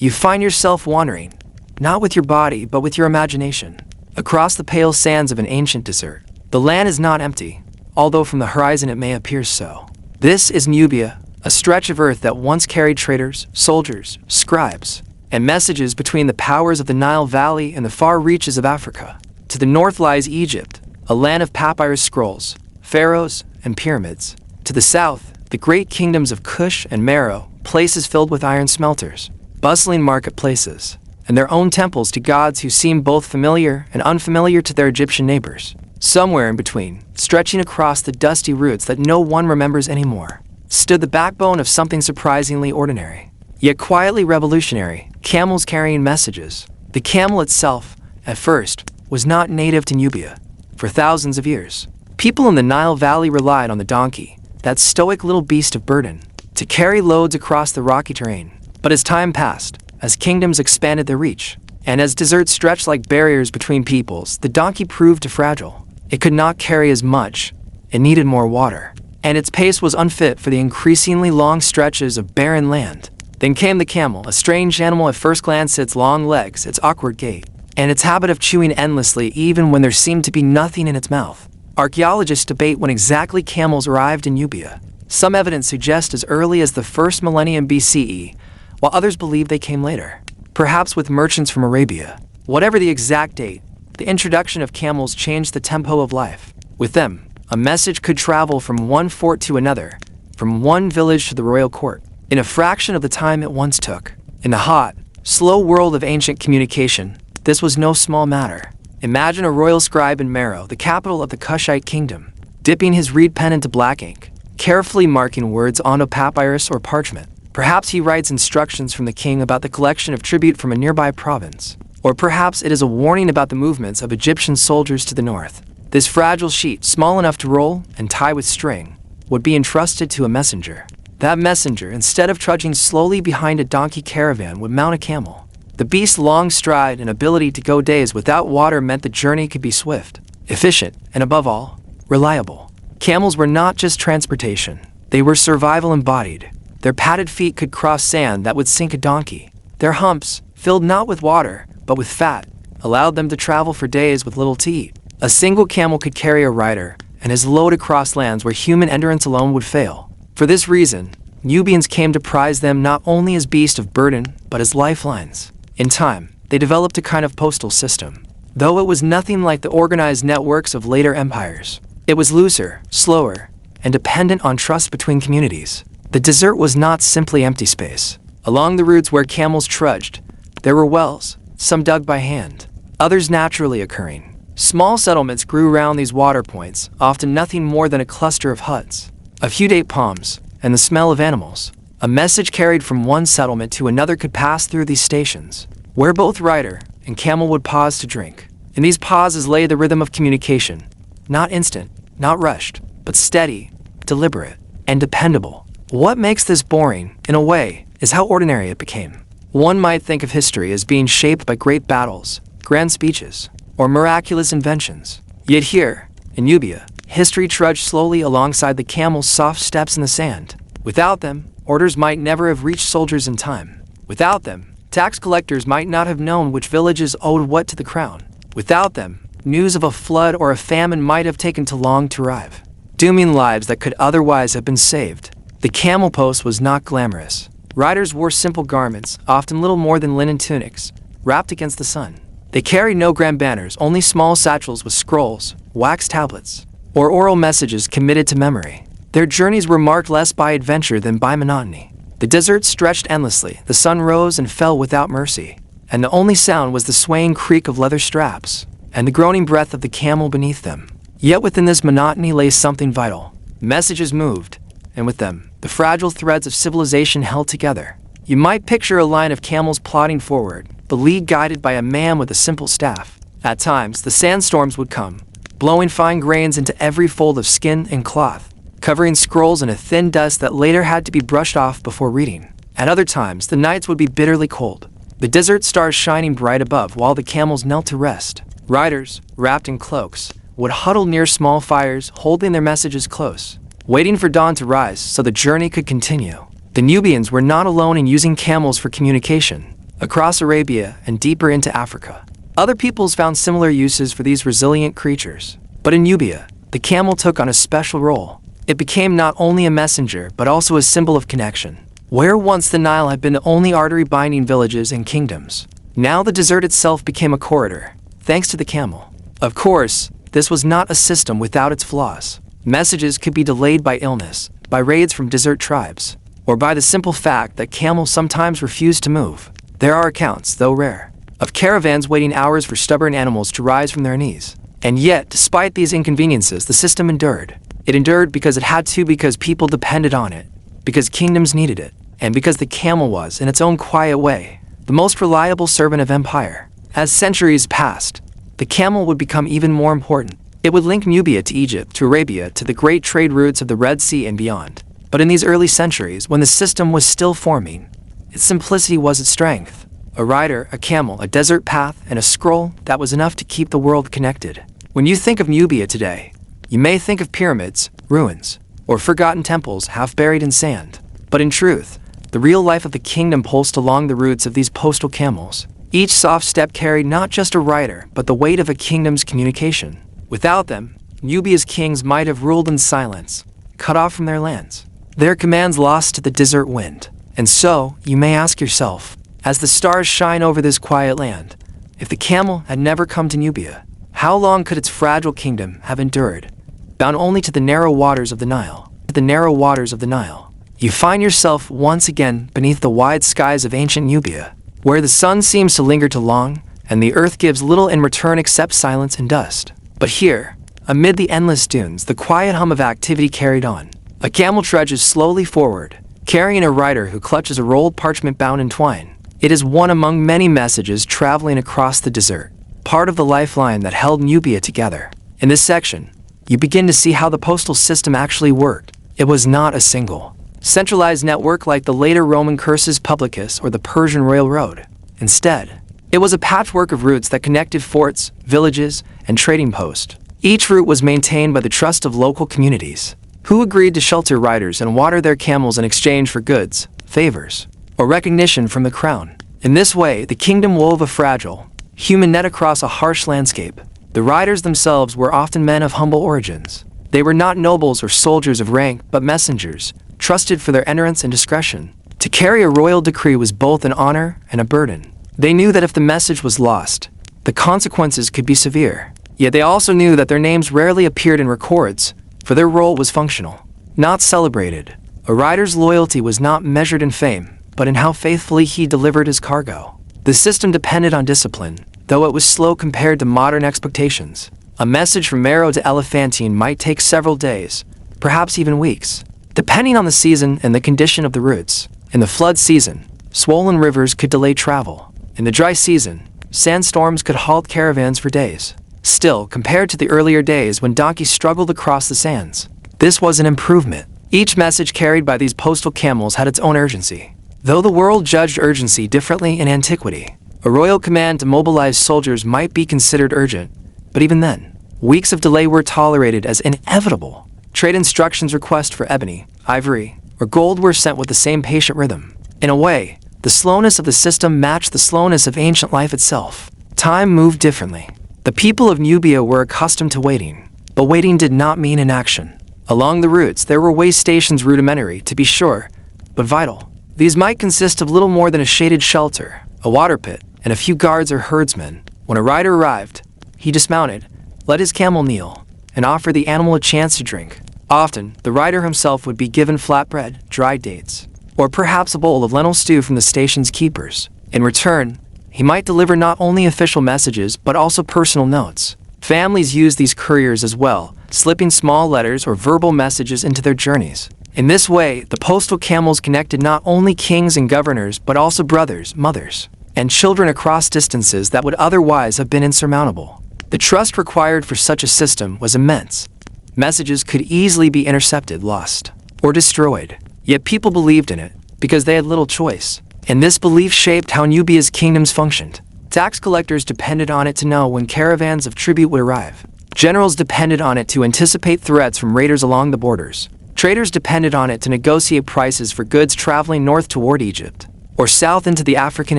you find yourself wandering, not with your body, but with your imagination, across the pale sands of an ancient desert. The land is not empty, although from the horizon it may appear so. This is Nubia, a stretch of earth that once carried traders, soldiers, scribes, and messages between the powers of the Nile Valley and the far reaches of Africa. To the north lies Egypt, a land of papyrus scrolls, pharaohs, and pyramids. To the south, the great kingdoms of Kush and Meroe, places filled with iron smelters, bustling marketplaces, and their own temples to gods who seem both familiar and unfamiliar to their Egyptian neighbors. Somewhere in between, stretching across the dusty routes that no one remembers anymore, stood the backbone of something surprisingly ordinary, yet quietly revolutionary: camels carrying messages. The camel itself, at first, was not native to Nubia. For thousands of years, people in the Nile Valley relied on the donkey, that stoic little beast of burden, to carry loads across the rocky terrain. But as time passed, as kingdoms expanded their reach, and as deserts stretched like barriers between peoples, the donkey proved too fragile. It could not carry as much, it needed more water, and its pace was unfit for the increasingly long stretches of barren land. Then came the camel, a strange animal at first glance: its long legs, its awkward gait, and its habit of chewing endlessly even when there seemed to be nothing in its mouth. Archaeologists debate when exactly camels arrived in Nubia. Some evidence suggests as early as the first millennium BCE, while others believe they came later, perhaps with merchants from Arabia. Whatever the exact date, the introduction of camels changed the tempo of life. With them, a message could travel from one fort to another, from one village to the royal court, in a fraction of the time it once took. In the hot, slow world of ancient communication, this was no small matter. Imagine a royal scribe in Meroe, the capital of the Kushite kingdom, dipping his reed pen into black ink, carefully marking words onto papyrus or parchment. Perhaps he writes instructions from the king about the collection of tribute from a nearby province. Or perhaps it is a warning about the movements of Egyptian soldiers to the north. This fragile sheet, small enough to roll and tie with string, would be entrusted to a messenger. That messenger, instead of trudging slowly behind a donkey caravan, would mount a camel. The beast's long stride and ability to go days without water meant the journey could be swift, efficient, and above all, reliable. Camels were not just transportation. They were survival embodied. Their padded feet could cross sand that would sink a donkey. Their humps, filled not with water, but with fat, allowed them to travel for days with little to eat. A single camel could carry a rider and his load across lands where human endurance alone would fail. For this reason, Nubians came to prize them not only as beasts of burden, but as lifelines. In time, they developed a kind of postal system. Though it was nothing like the organized networks of later empires, it was looser, slower, and dependent on trust between communities. The desert was not simply empty space. Along the routes where camels trudged, there were wells, some dug by hand, others naturally occurring. Small settlements grew around these water points, often nothing more than a cluster of huts, a few date palms, and the smell of animals. A message carried from one settlement to another could pass through these stations, where both rider and camel would pause to drink. In these pauses lay the rhythm of communication, not instant, not rushed, but steady, deliberate, and dependable. What makes this boring, in a way, is how ordinary it became. One might think of history as being shaped by great battles, grand speeches, or miraculous inventions. Yet here, in Nubia, history trudged slowly alongside the camel's soft steps in the sand. Without them, orders might never have reached soldiers in time. Without them, tax collectors might not have known which villages owed what to the crown. Without them, news of a flood or a famine might have taken too long to arrive, dooming lives that could otherwise have been saved. The camel post was not glamorous. Riders wore simple garments, often little more than linen tunics, wrapped against the sun. They carried no grand banners, only small satchels with scrolls, wax tablets, or oral messages committed to memory. Their journeys were marked less by adventure than by monotony. The desert stretched endlessly, the sun rose and fell without mercy, and the only sound was the swaying creak of leather straps and the groaning breath of the camel beneath them. Yet within this monotony lay something vital. Messages moved, and with them, the fragile threads of civilization held together. You might picture a line of camels plodding forward, the lead guided by a man with a simple staff. At times, the sandstorms would come, blowing fine grains into every fold of skin and cloth, covering scrolls in a thin dust that later had to be brushed off before reading. At other times, the nights would be bitterly cold, the desert stars shining bright above while the camels knelt to rest. Riders, wrapped in cloaks, would huddle near small fires, holding their messages close, waiting for dawn to rise so the journey could continue. The Nubians were not alone in using camels for communication. across Arabia, and deeper into Africa. Other peoples found similar uses for these resilient creatures. But in Nubia, the camel took on a special role. It became not only a messenger but also a symbol of connection. Where once the Nile had been the only artery binding villages and kingdoms, now the desert itself became a corridor, thanks to the camel. Of course, this was not a system without its flaws. Messages could be delayed by illness, by raids from desert tribes, or by the simple fact that camels sometimes refused to move. There are accounts, though rare, of caravans waiting hours for stubborn animals to rise from their knees. And yet, despite these inconveniences, the system endured. It endured because it had to, because people depended on it, because kingdoms needed it, and because the camel was, in its own quiet way, the most reliable servant of empire. As centuries passed, the camel would become even more important. It would link Nubia to Egypt, to Arabia, to the great trade routes of the Red Sea and beyond. But in these early centuries, when the system was still forming, its simplicity was its strength. A rider, a camel, a desert path, and a scroll that was enough to keep the world connected. When you think of Nubia today, you may think of pyramids, ruins, or forgotten temples half buried in sand. But in truth, the real life of the kingdom pulsed along the roots of these postal camels. Each soft step carried not just a rider, but the weight of a kingdom's communication. Without them, Nubia's kings might have ruled in silence, cut off from their lands, their commands lost to the desert wind. And so, you may ask yourself, as the stars shine over this quiet land, if the camel had never come to Nubia, how long could its fragile kingdom have endured, bound only to the narrow waters of the Nile? The narrow waters of the Nile. You find yourself once again beneath the wide skies of ancient Nubia, where the sun seems to linger too long, and the earth gives little in return except silence and dust. But here, amid the endless dunes, the quiet hum of activity carried on. A camel trudges slowly forward, carrying a rider who clutches a rolled parchment bound in twine. It is one among many messages traveling across the desert, part of the lifeline that held Nubia together. In this section, you begin to see how the postal system actually worked. It was not a single, centralized network like the later Roman cursus publicus or the Persian railroad. Instead, it was a patchwork of routes that connected forts, villages, and trading posts. Each route was maintained by the trust of local communities, who agreed to shelter riders and water their camels in exchange for goods, favors, or recognition from the crown. In this way, the kingdom wove a fragile, human net across a harsh landscape. The riders themselves were often men of humble origins. They were not nobles or soldiers of rank, but messengers, trusted for their endurance and discretion. To carry a royal decree was both an honor and a burden. They knew that if the message was lost, the consequences could be severe. Yet they also knew that their names rarely appeared in records, for their role was functional, not celebrated. A rider's loyalty was not measured in fame, but in how faithfully he delivered his cargo. The system depended on discipline, though it was slow compared to modern expectations. A message from Meroe to Elephantine might take several days, perhaps even weeks, depending on the season and the condition of the routes. In the flood season, swollen rivers could delay travel. In the dry season, sandstorms could halt caravans for days. Still, compared to the earlier days when donkeys struggled across the sands, this was an improvement. Each message carried by these postal camels had its own urgency. Though the world judged urgency differently in antiquity, a royal command to mobilize soldiers might be considered urgent, but even then, weeks of delay were tolerated as inevitable. Trade instructions requests for ebony, ivory, or gold were sent with the same patient rhythm. In a way, the slowness of the system matched the slowness of ancient life itself. Time moved differently. The people of Nubia were accustomed to waiting, but waiting did not mean inaction. Along the routes, there were way stations, rudimentary, to be sure, but vital. These might consist of little more than a shaded shelter, a water pit, and a few guards or herdsmen. When a rider arrived, he dismounted, let his camel kneel, and offered the animal a chance to drink. Often, the rider himself would be given flatbread, dried dates, or perhaps a bowl of lentil stew from the station's keepers. In return, he might deliver not only official messages but also personal notes. Families used these couriers as well, slipping small letters or verbal messages into their journeys. In this way, the postal camels connected not only kings and governors but also brothers, mothers, and children across distances that would otherwise have been insurmountable. The trust required for such a system was immense. Messages could easily be intercepted, lost, or destroyed. Yet people believed in it, because they had little choice. And this belief shaped how Nubia's kingdoms functioned. Tax collectors depended on it to know when caravans of tribute would arrive. Generals depended on it to anticipate threats from raiders along the borders. Traders depended on it to negotiate prices for goods traveling north toward Egypt, or south into the African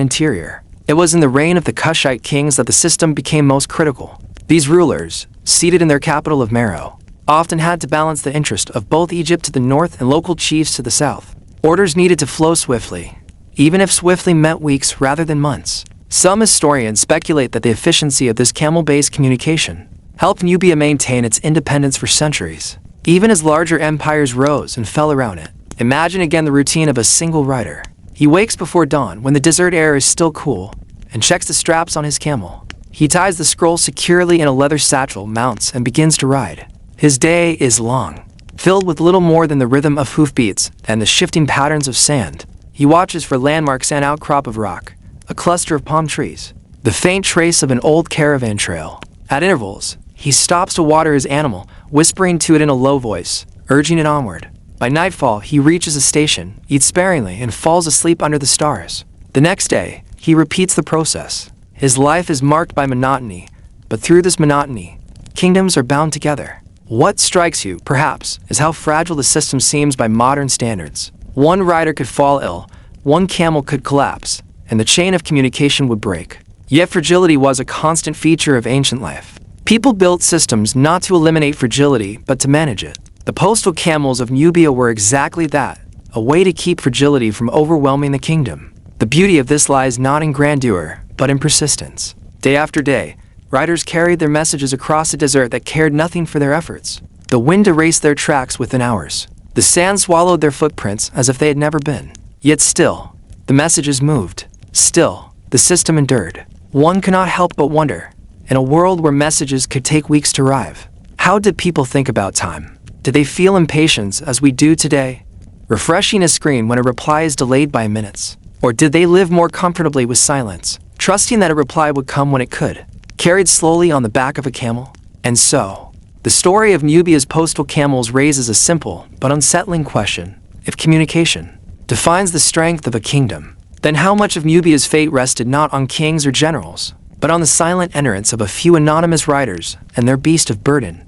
interior. It was in the reign of the Kushite kings that the system became most critical. These rulers, seated in their capital of Meroe, often had to balance the interest of both Egypt to the north and local chiefs to the south. Orders needed to flow swiftly, even if swiftly meant weeks rather than months. Some historians speculate that the efficiency of this camel-based communication helped Nubia maintain its independence for centuries, even as larger empires rose and fell around it. Imagine again the routine of a single rider. He wakes before dawn when the desert air is still cool and checks the straps on his camel. He ties the scroll securely in a leather satchel, mounts, and begins to ride. His day is long, filled with little more than the rhythm of hoofbeats and the shifting patterns of sand. He watches for landmarks, an outcrop of rock, a cluster of palm trees, the faint trace of an old caravan trail. At intervals, he stops to water his animal, whispering to it in a low voice, urging it onward. By nightfall, he reaches a station, eats sparingly, and falls asleep under the stars. The next day, he repeats the process. His life is marked by monotony, but through this monotony, kingdoms are bound together. What strikes you, perhaps, is how fragile the system seems by modern standards. One rider could fall ill, one camel could collapse, and the chain of communication would break. Yet fragility was a constant feature of ancient life. People built systems not to eliminate fragility, but to manage it. The postal camels of Nubia were exactly that, a way to keep fragility from overwhelming the kingdom. The beauty of this lies not in grandeur, but in persistence. Day after day, riders carried their messages across a desert that cared nothing for their efforts. The wind erased their tracks within hours. The sand swallowed their footprints as if they had never been. Yet still, the messages moved. Still, the system endured. One cannot help but wonder, in a world where messages could take weeks to arrive, how did people think about time? Did they feel impatience as we do today, refreshing a screen when a reply is delayed by minutes? Or did they live more comfortably with silence, trusting that a reply would come when it could, carried slowly on the back of a camel? And so, the story of Nubia's postal camels raises a simple but unsettling question. If communication defines the strength of a kingdom, then how much of Nubia's fate rested not on kings or generals, but on the silent endurance of a few anonymous riders and their beast of burden?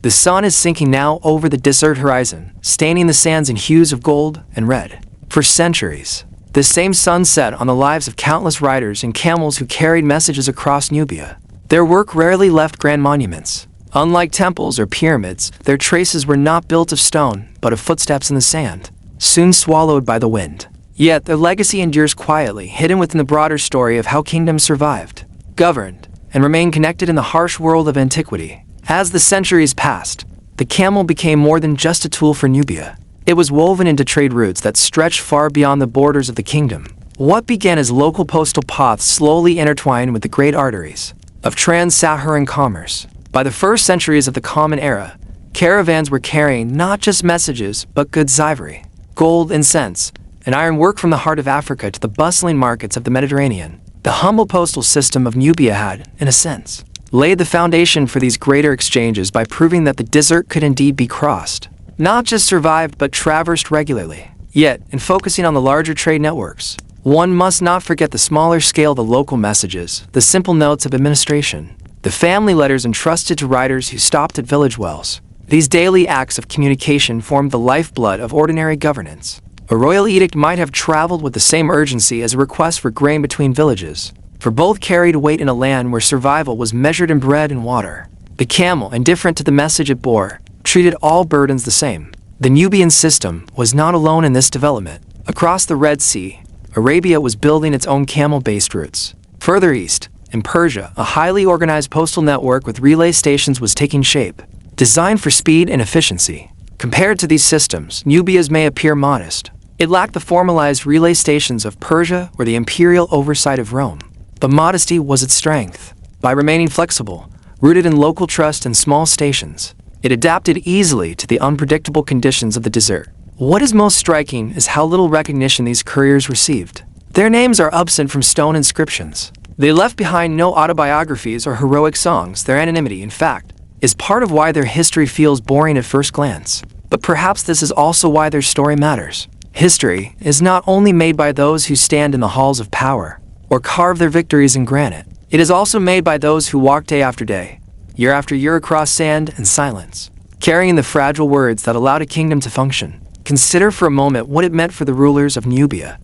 The sun is sinking now over the desert horizon, staining the sands in hues of gold and red. For centuries, this same sun set on the lives of countless riders and camels who carried messages across Nubia. Their work rarely left grand monuments. Unlike temples or pyramids, their traces were not built of stone, but of footsteps in the sand, soon swallowed by the wind. Yet their legacy endures quietly, hidden within the broader story of how kingdoms survived, governed, and remained connected in the harsh world of antiquity. As the centuries passed, the camel became more than just a tool for Nubia. It was woven into trade routes that stretched far beyond the borders of the kingdom. What began as local postal paths slowly intertwined with the great arteries of trans-Saharan commerce. By the first centuries of the Common Era, caravans were carrying not just messages, but goods, ivory, gold, incense, and ironwork from the heart of Africa to the bustling markets of the Mediterranean. The humble postal system of Nubia had, in a sense, laid the foundation for these greater exchanges by proving that the desert could indeed be crossed, not just survived but traversed regularly. Yet, in focusing on the larger trade networks, one must not forget the smaller scale, the local messages, the simple notes of administration, the family letters entrusted to riders who stopped at village wells. These daily acts of communication formed the lifeblood of ordinary governance. A royal edict might have traveled with the same urgency as a request for grain between villages, for both carried weight in a land where survival was measured in bread and water. The camel, indifferent to the message it bore, treated all burdens the same. The Nubian system was not alone in this development. Across the Red Sea, Arabia was building its own camel-based routes. Further east, in Persia, a highly organized postal network with relay stations was taking shape, designed for speed and efficiency. Compared to these systems, Nubia's may appear modest. It lacked the formalized relay stations of Persia or the imperial oversight of Rome. But modesty was its strength. By remaining flexible, rooted in local trust and small stations, it adapted easily to the unpredictable conditions of the desert. What is most striking is how little recognition these couriers received. Their names are absent from stone inscriptions. They left behind no autobiographies or heroic songs. Their anonymity, in fact, is part of why their history feels boring at first glance. But perhaps this is also why their story matters. History is not only made by those who stand in the halls of power or carve their victories in granite. It is also made by those who walk day after day, year after year across sand and silence, carrying the fragile words that allowed a kingdom to function. Consider for a moment what it meant for the rulers of Nubia.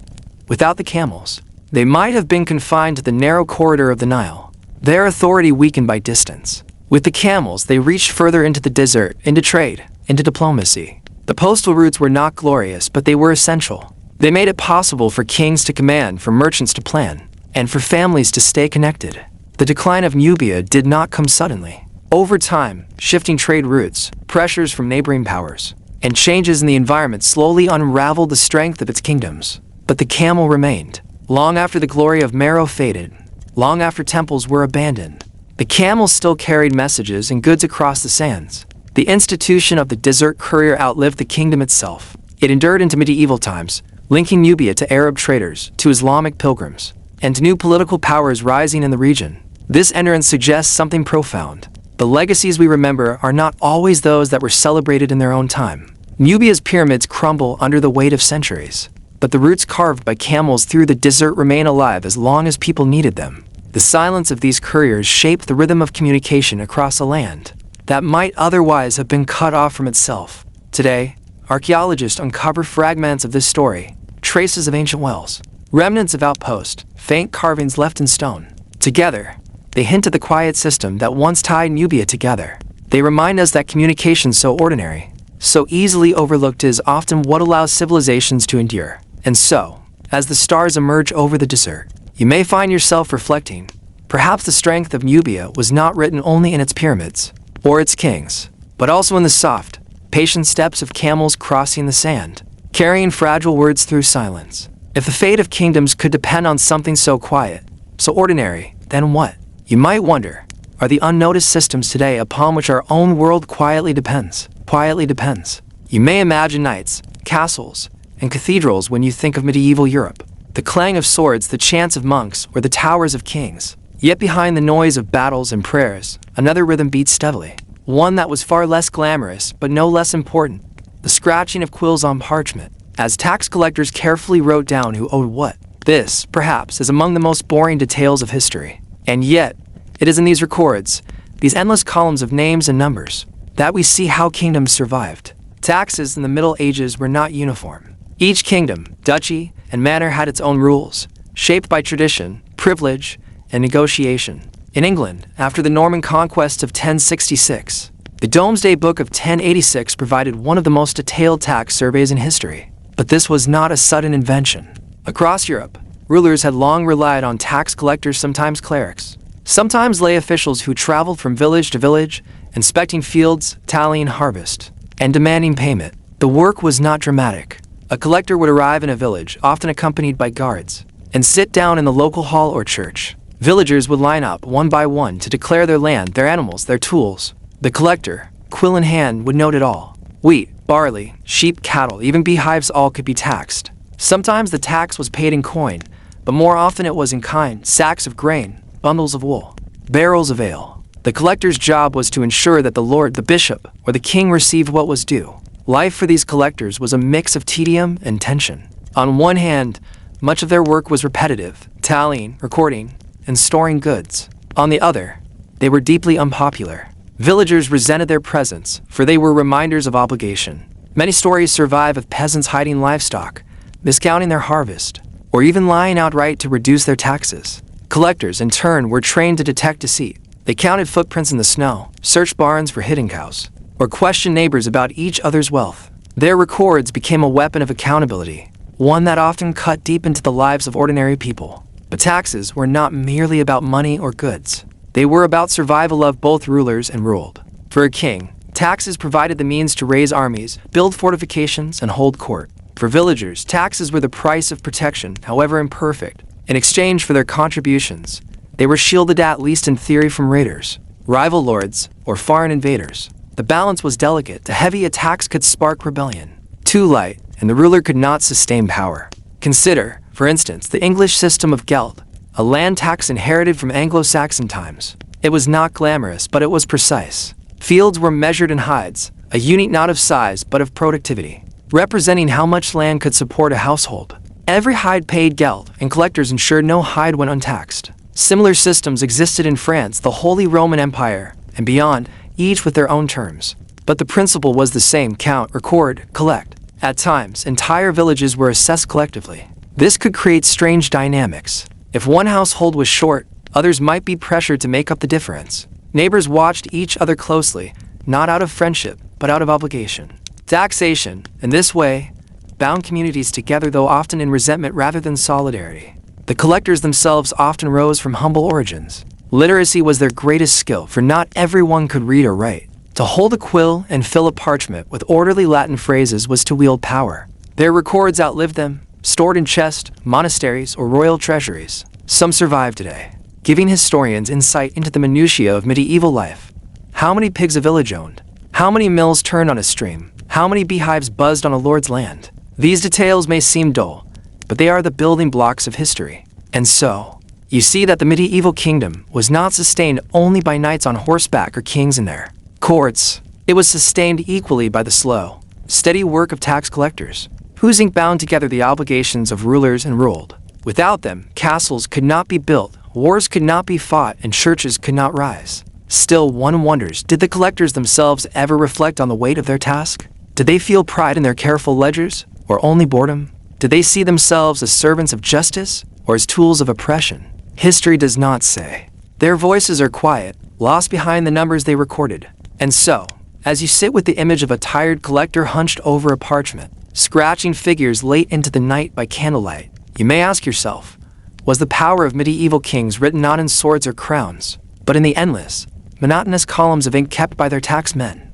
Without the camels, they might have been confined to the narrow corridor of the Nile, their authority weakened by distance. With the camels, they reached further into the desert, into trade, into diplomacy. The postal routes were not glorious, but they were essential. They made it possible for kings to command, for merchants to plan, and for families to stay connected. The decline of Nubia did not come suddenly. Over time, shifting trade routes, pressures from neighboring powers, and changes in the environment slowly unraveled the strength of its kingdoms. But the camel remained. Long after the glory of Meroe faded, long after temples were abandoned, the camel still carried messages and goods across the sands. The institution of the desert courier outlived the kingdom itself. It endured into medieval times, linking Nubia to Arab traders, to Islamic pilgrims, and to new political powers rising in the region. This endurance suggests something profound. The legacies we remember are not always those that were celebrated in their own time. Nubia's pyramids crumble under the weight of centuries, but the routes carved by camels through the desert remain alive as long as people needed them. The silence of these couriers shaped the rhythm of communication across a land that might otherwise have been cut off from itself. Today, archaeologists uncover fragments of this story, traces of ancient wells, remnants of outposts, faint carvings left in stone. Together, they hint at the quiet system that once tied Nubia together. They remind us that communication so ordinary, so easily overlooked is often what allows civilizations to endure. And so, as the stars emerge over the desert, you may find yourself reflecting, perhaps the strength of Nubia was not written only in its pyramids or its kings, but also in the soft, patient steps of camels crossing the sand, carrying fragile words through silence. If the fate of kingdoms could depend on something so quiet, so ordinary, then what? You might wonder, are the unnoticed systems today upon which our own world quietly depends? You may imagine knights, castles, and cathedrals when you think of medieval Europe. The clang of swords, the chants of monks, or the towers of kings. Yet behind the noise of battles and prayers, another rhythm beats steadily. One that was far less glamorous, but no less important. The scratching of quills on parchment, as tax collectors carefully wrote down who owed what. This, perhaps, is among the most boring details of history. And yet, it is in these records, these endless columns of names and numbers, that we see how kingdoms survived. Taxes in the Middle Ages were not uniform. Each kingdom, duchy, and manor had its own rules, shaped by tradition, privilege, and negotiation. In England, after the Norman conquest of 1066, the Domesday Book of 1086 provided one of the most detailed tax surveys in history. But this was not a sudden invention. Across Europe, rulers had long relied on tax collectors, sometimes clerics, sometimes lay officials who traveled from village to village, inspecting fields, tallying harvest, and demanding payment. The work was not dramatic. A collector would arrive in a village, often accompanied by guards, and sit down in the local hall or church. Villagers would line up one by one to declare their land, their animals, their tools. The collector, quill in hand, would note it all. Wheat, barley, sheep, cattle, even beehives, all could be taxed. Sometimes the tax was paid in coin, but more often it was in kind: sacks of grain, bundles of wool, barrels of ale. The collector's job was to ensure that the lord, the bishop, or the king received what was due. Life for these collectors was a mix of tedium and tension. On one hand, much of their work was repetitive, tallying, recording, and storing goods. On the other, they were deeply unpopular. Villagers resented their presence, for they were reminders of obligation. Many stories survive of peasants hiding livestock, miscounting their harvest, or even lying outright to reduce their taxes. Collectors, in turn, were trained to detect deceit. They counted footprints in the snow, searched barns for hidden cows, or questioned neighbors about each other's wealth. Their records became a weapon of accountability, one that often cut deep into the lives of ordinary people. But taxes were not merely about money or goods. They were about survival of both rulers and ruled. For a king, taxes provided the means to raise armies, build fortifications, and hold court. For villagers, taxes were the price of protection, however imperfect. In exchange for their contributions, they were shielded, at least in theory, from raiders, rival lords, or foreign invaders. The balance was delicate. Too heavy a tax could spark rebellion. Too light, and the ruler could not sustain power. Consider, for instance, the English system of geld, a land tax inherited from Anglo-Saxon times. It was not glamorous, but it was precise. Fields were measured in hides, a unit not of size but of productivity, representing how much land could support a household. Every hide paid geld, and collectors ensured no hide went untaxed. Similar systems existed in France, the Holy Roman Empire, and beyond, each with their own terms. But the principle was the same: count, record, collect, At times, entire villages were assessed collectively. This could create strange dynamics. If one household was short, others might be pressured to make up the difference. Neighbors watched each other closely, not out of friendship, but out of obligation. Taxation, in this way, bound communities together, though often in resentment rather than solidarity. The collectors themselves often rose from humble origins. Literacy was their greatest skill, for not everyone could read or write. To hold a quill and fill a parchment with orderly Latin phrases was to wield power. Their records outlived them, stored in chests, monasteries, or royal treasuries. Some survive today, giving historians insight into the minutiae of medieval life. How many pigs a village owned? How many mills turned on a stream? How many beehives buzzed on a lord's land? These details may seem dull, but they are the building blocks of history. And so, you see that the medieval kingdom was not sustained only by knights on horseback or kings in their courts. It was sustained equally by the slow, steady work of tax collectors, whose ink bound together the obligations of rulers and ruled. Without them, castles could not be built, wars could not be fought, and churches could not rise. Still, one wonders, did the collectors themselves ever reflect on the weight of their task? Did they feel pride in their careful ledgers, or only boredom? Did they see themselves as servants of justice, or as tools of oppression? History does not say. Their voices are quiet, lost behind the numbers they recorded. And so, as you sit with the image of a tired collector hunched over a parchment, scratching figures late into the night by candlelight, you may ask yourself, was the power of medieval kings written not in swords or crowns, but in the endless, monotonous columns of ink kept by their tax men?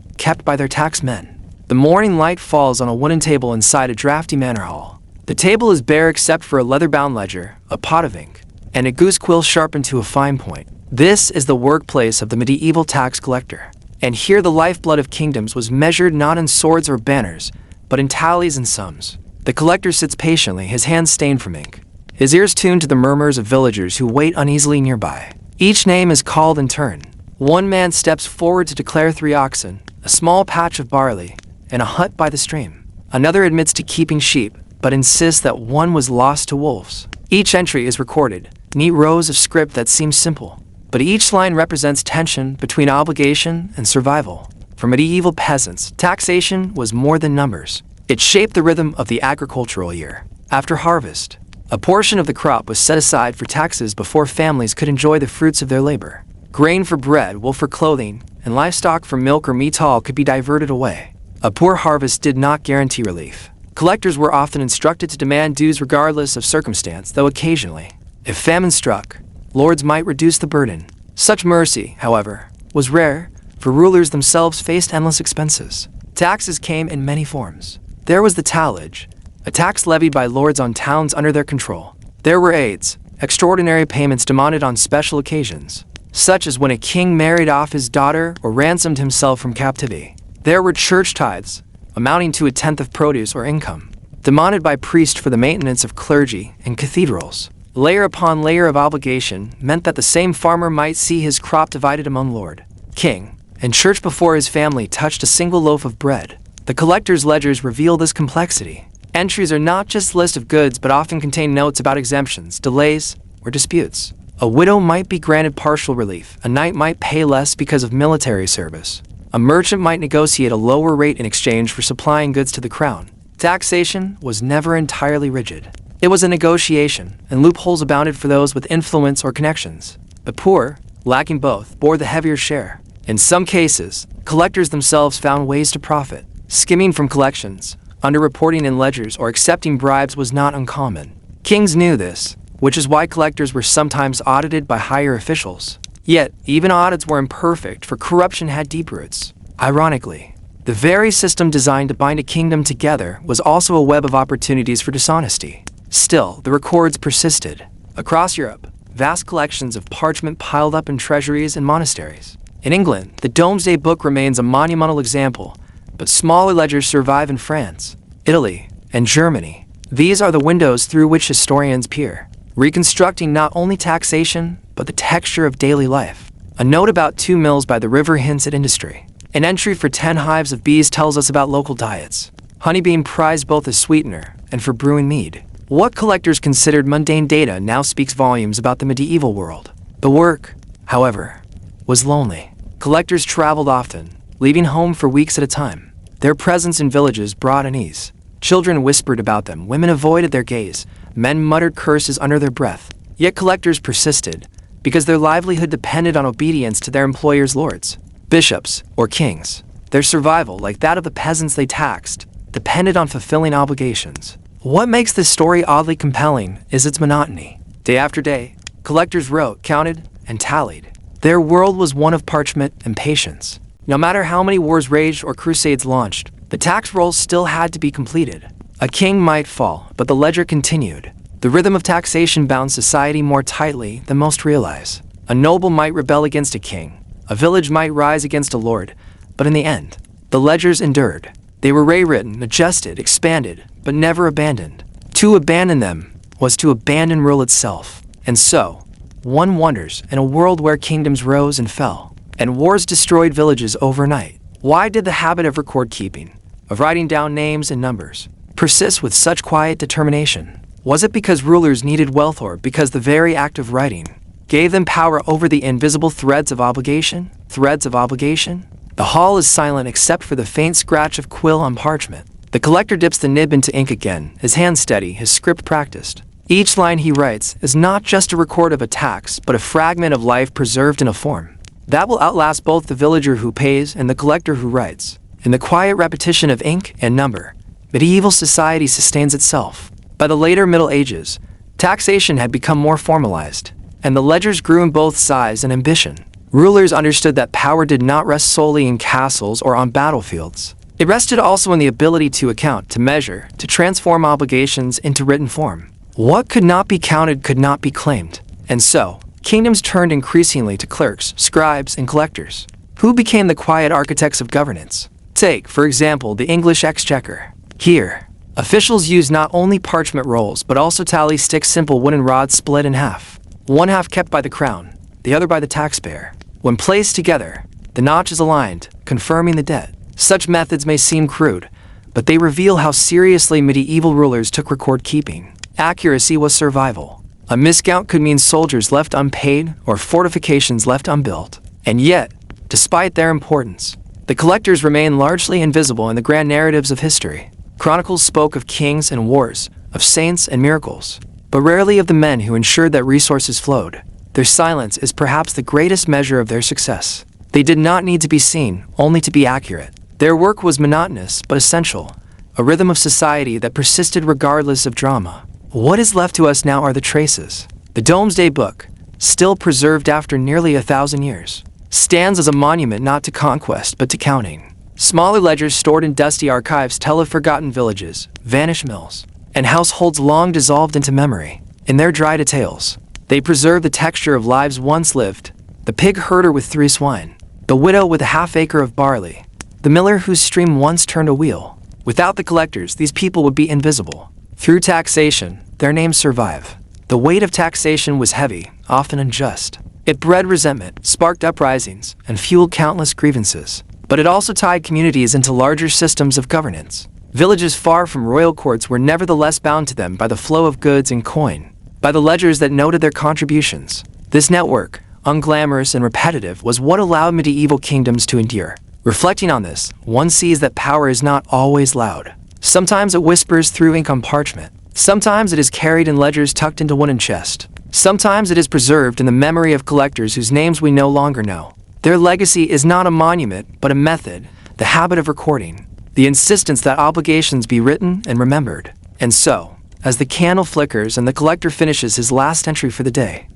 The morning light falls on a wooden table inside a drafty manor hall. The table is bare except for a leather-bound ledger, a pot of ink, and a goose quill sharpened to a fine point. This is the workplace of the medieval tax collector. And here the lifeblood of kingdoms was measured not in swords or banners, but in tallies and sums. The collector sits patiently, his hands stained from ink, his ears tuned to the murmurs of villagers who wait uneasily nearby. Each name is called in turn. One man steps forward to declare 3 oxen, a small patch of barley, and a hut by the stream. Another admits to keeping sheep, but insists that one was lost to wolves. Each entry is recorded, neat rows of script that seem simple, but each line represents tension between obligation and survival. For medieval peasants, taxation was more than numbers. It shaped the rhythm of the agricultural year. After harvest, a portion of the crop was set aside for taxes before families could enjoy the fruits of their labor. Grain for bread, wool for clothing, and livestock for milk or metal could be diverted away. A poor harvest did not guarantee relief. Collectors were often instructed to demand dues regardless of circumstance, though occasionally, if famine struck, lords might reduce the burden. Such mercy, however, was rare, for rulers themselves faced endless expenses. Taxes came in many forms. There was the tallage, a tax levied by lords on towns under their control. There were aids, extraordinary payments demanded on special occasions, such as when a king married off his daughter or ransomed himself from captivity. There were church tithes, amounting to 1/10 of produce or income, demanded by priests for the maintenance of clergy and cathedrals. Layer upon layer of obligation meant that the same farmer might see his crop divided among lord, king, and church before his family touched a single loaf of bread. The collector's ledgers reveal this complexity. Entries are not just lists of goods but often contain notes about exemptions, delays, or disputes. A widow might be granted partial relief, a knight might pay less because of military service. A merchant might negotiate a lower rate in exchange for supplying goods to the crown. Taxation was never entirely rigid. It was a negotiation, and loopholes abounded for those with influence or connections. The poor, lacking both, bore the heavier share. In some cases, collectors themselves found ways to profit. Skimming from collections, underreporting in ledgers, or accepting bribes was not uncommon. Kings knew this, which is why collectors were sometimes audited by higher officials. Yet, even audits were imperfect, for corruption had deep roots. Ironically, the very system designed to bind a kingdom together was also a web of opportunities for dishonesty. Still, the records persisted. Across Europe, vast collections of parchment piled up in treasuries and monasteries. In England, the Domesday Book remains a monumental example, but smaller ledgers survive in France, Italy, and Germany. These are the windows through which historians peer, reconstructing not only taxation, but the texture of daily life. A note about 2 mills by the river hints at industry. An entry for 10 hives of bees tells us about local diets. Honey being prized both as sweetener and for brewing mead. What collectors considered mundane data now speaks volumes about the medieval world. The work, however, was lonely. Collectors traveled often, leaving home for weeks at a time. Their presence in villages brought unease. Children whispered about them, women avoided their gaze, men muttered curses under their breath. Yet collectors persisted, because their livelihood depended on obedience to their employers' lords, bishops, or kings. Their survival, like that of the peasants they taxed, depended on fulfilling obligations. What makes this story oddly compelling is its monotony. Day after day, collectors wrote, counted, and tallied. Their world was one of parchment and patience. No matter how many wars raged or crusades launched, the tax rolls still had to be completed. A king might fall, but the ledger continued. The rhythm of taxation bound society more tightly than most realize. A noble might rebel against a king. A village might rise against a lord. But in the end, the ledgers endured. They were rewritten, adjusted, expanded, but never abandoned. To abandon them was to abandon rule itself. And so, one wonders, in a world where kingdoms rose and fell, and wars destroyed villages overnight, why did the habit of record keeping, of writing down names and numbers, persist with such quiet determination? Was it because rulers needed wealth, or because the very act of writing gave them power over the invisible threads of obligation? Threads of obligation? The hall is silent except for the faint scratch of quill on parchment. The collector dips the nib into ink again, his hand steady, his script practiced. Each line he writes is not just a record of a tax, but a fragment of life preserved in a form that will outlast both the villager who pays and the collector who writes. In the quiet repetition of ink and number, medieval society sustains itself. By the later Middle Ages, taxation had become more formalized, and the ledgers grew in both size and ambition. Rulers understood that power did not rest solely in castles or on battlefields. It rested also in the ability to account, to measure, to transform obligations into written form. What could not be counted could not be claimed. And so, kingdoms turned increasingly to clerks, scribes, and collectors, who became the quiet architects of governance. Take, for example, the English exchequer. Here, officials use not only parchment rolls but also tally sticks, simple wooden rods split in half. One half kept by the crown, the other by the taxpayer. When placed together, the notch is aligned, confirming the debt. Such methods may seem crude, but they reveal how seriously medieval rulers took record keeping. Accuracy was survival. A miscount could mean soldiers left unpaid or fortifications left unbuilt. And yet, despite their importance, the collectors remain largely invisible in the grand narratives of history. Chronicles spoke of kings and wars, of saints and miracles, but rarely of the men who ensured that resources flowed. Their silence is perhaps the greatest measure of their success. They did not need to be seen, only to be accurate. Their work was monotonous but essential, a rhythm of society that persisted regardless of drama. What is left to us now are the traces. The Domesday Book, still preserved after nearly 1,000 years, stands as a monument not to conquest but to counting. Smaller ledgers stored in dusty archives tell of forgotten villages, vanished mills, and households long dissolved into memory. In their dry details, they preserve the texture of lives once lived: the pig herder with 3 swine, the widow with a half-acre of barley, the miller whose stream once turned a wheel. Without the collectors, these people would be invisible. Through taxation, their names survive. The weight of taxation was heavy, often unjust. It bred resentment, sparked uprisings, and fueled countless grievances. But it also tied communities into larger systems of governance. Villages far from royal courts were nevertheless bound to them by the flow of goods and coin, by the ledgers that noted their contributions. This network, unglamorous and repetitive, was what allowed medieval kingdoms to endure. Reflecting on this, one sees that power is not always loud. Sometimes it whispers through ink on parchment. Sometimes it is carried in ledgers tucked into wooden chest. Sometimes it is preserved in the memory of collectors whose names we no longer know. Their legacy is not a monument, but a method, the habit of recording, the insistence that obligations be written and remembered. And so, as the candle flickers and the collector finishes his last entry for the day,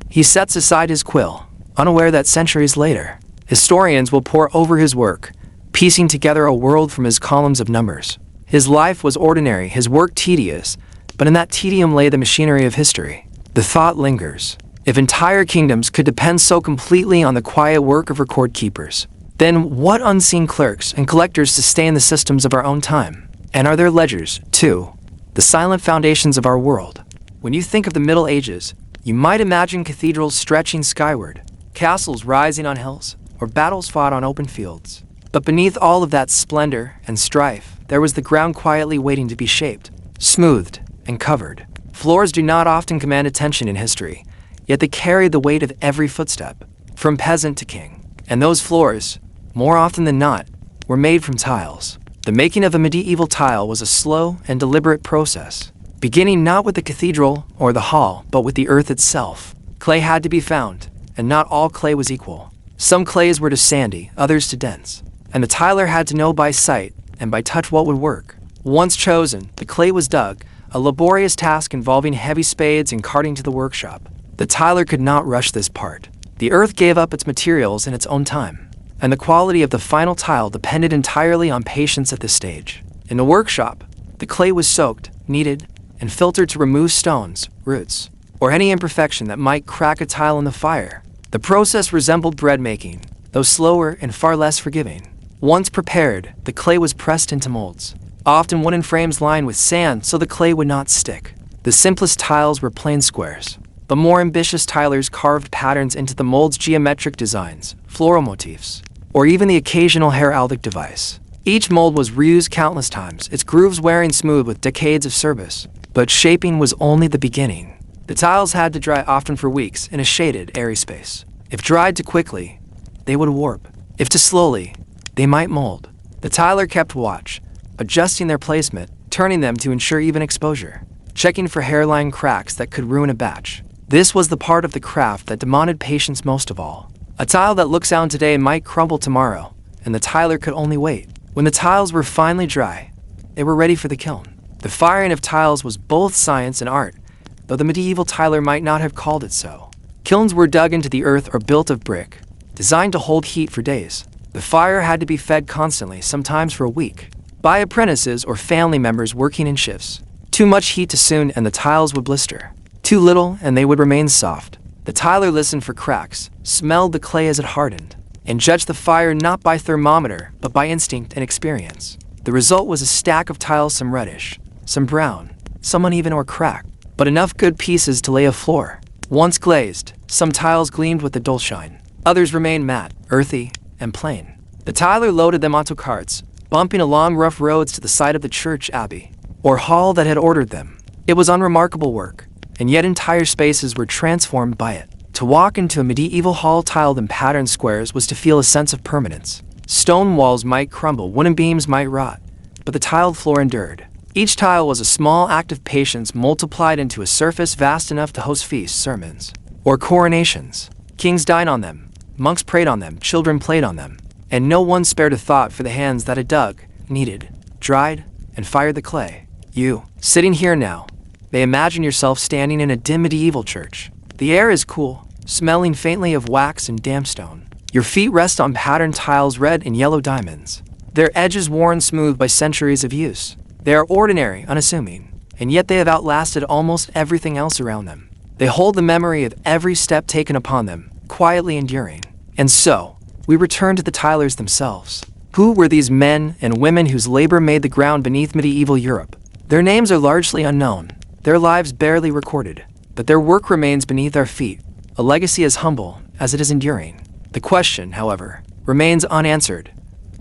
he sets aside his quill, unaware that centuries later, historians will pore over his work, piecing together a world from his columns of numbers. His life was ordinary, his work tedious, but in that tedium lay the machinery of history. The thought lingers. If entire kingdoms could depend so completely on the quiet work of record keepers, then what unseen clerks and collectors sustain the systems of our own time? And are their ledgers, too, the silent foundations of our world? When you think of the Middle Ages, you might imagine cathedrals stretching skyward, castles rising on hills, or battles fought on open fields. But beneath all of that splendor and strife, there was the ground quietly waiting to be shaped, smoothed, and covered. Floors do not often command attention in history, yet they carry the weight of every footstep, from peasant to king. And those floors, more often than not, were made from tiles. The making of a medieval tile was a slow and deliberate process, beginning not with the cathedral or the hall, but with the earth itself. Clay had to be found, and not all clay was equal. Some clays were too sandy, others too dense, and the tiler had to know by sight and by touch what would work. Once chosen, the clay was dug, a laborious task involving heavy spades and carting to the workshop. The tiler could not rush this part. The earth gave up its materials in its own time, and the quality of the final tile depended entirely on patience at this stage. In the workshop, the clay was soaked, kneaded, and filtered to remove stones, roots, or any imperfection that might crack a tile in the fire. The process resembled bread making, though slower and far less forgiving. Once prepared, the clay was pressed into molds, often wooden frames lined with sand so the clay would not stick. The simplest tiles were plain squares, but more ambitious tilers carved patterns into the mold's geometric designs, floral motifs, or even the occasional heraldic device. Each mold was reused countless times, its grooves wearing smooth with decades of service. But shaping was only the beginning. The tiles had to dry often for weeks in a shaded, airy space. If dried too quickly, they would warp. If too slowly, they might mold. The tiler kept watch, adjusting their placement, turning them to ensure even exposure, checking for hairline cracks that could ruin a batch. This was the part of the craft that demanded patience most of all. A tile that looks sound today might crumble tomorrow, and the tiler could only wait. When the tiles were finally dry, they were ready for the kiln. The firing of tiles was both science and art, though the medieval tiler might not have called it so. Kilns were dug into the earth or built of brick, designed to hold heat for days. The fire had to be fed constantly, sometimes for a week, by apprentices or family members working in shifts. Too much heat too soon and the tiles would blister. Too little and they would remain soft. The tiler listened for cracks, smelled the clay as it hardened, and judged the fire not by thermometer but by instinct and experience. The result was a stack of tiles, some reddish, some brown, some uneven or cracked, but enough good pieces to lay a floor. Once glazed, some tiles gleamed with a dull shine. Others remained matte, earthy, and plain. The tiler loaded them onto carts, bumping along rough roads to the site of the church, abbey, or hall that had ordered them. It was unremarkable work, and yet entire spaces were transformed by it. To walk into a medieval hall tiled in patterned squares was to feel a sense of permanence. Stone walls might crumble, wooden beams might rot, but the tiled floor endured. Each tile was a small act of patience multiplied into a surface vast enough to host feasts, sermons, or coronations. Kings dined on them, monks prayed on them, children played on them, and no one spared a thought for the hands that had dug, kneaded, dried, and fired the clay. You, sitting here now, may imagine yourself standing in a dim medieval church. The air is cool, smelling faintly of wax and damp stone. Your feet rest on patterned tiles, red and yellow diamonds, their edges worn smooth by centuries of use. They are ordinary, unassuming, and yet they have outlasted almost everything else around them. They hold the memory of every step taken upon them, quietly enduring. And so, we return to the tilers themselves. Who were these men and women whose labor made the ground beneath medieval Europe? Their names are largely unknown, their lives barely recorded, but their work remains beneath our feet, a legacy as humble as it is enduring. The question, however, remains unanswered.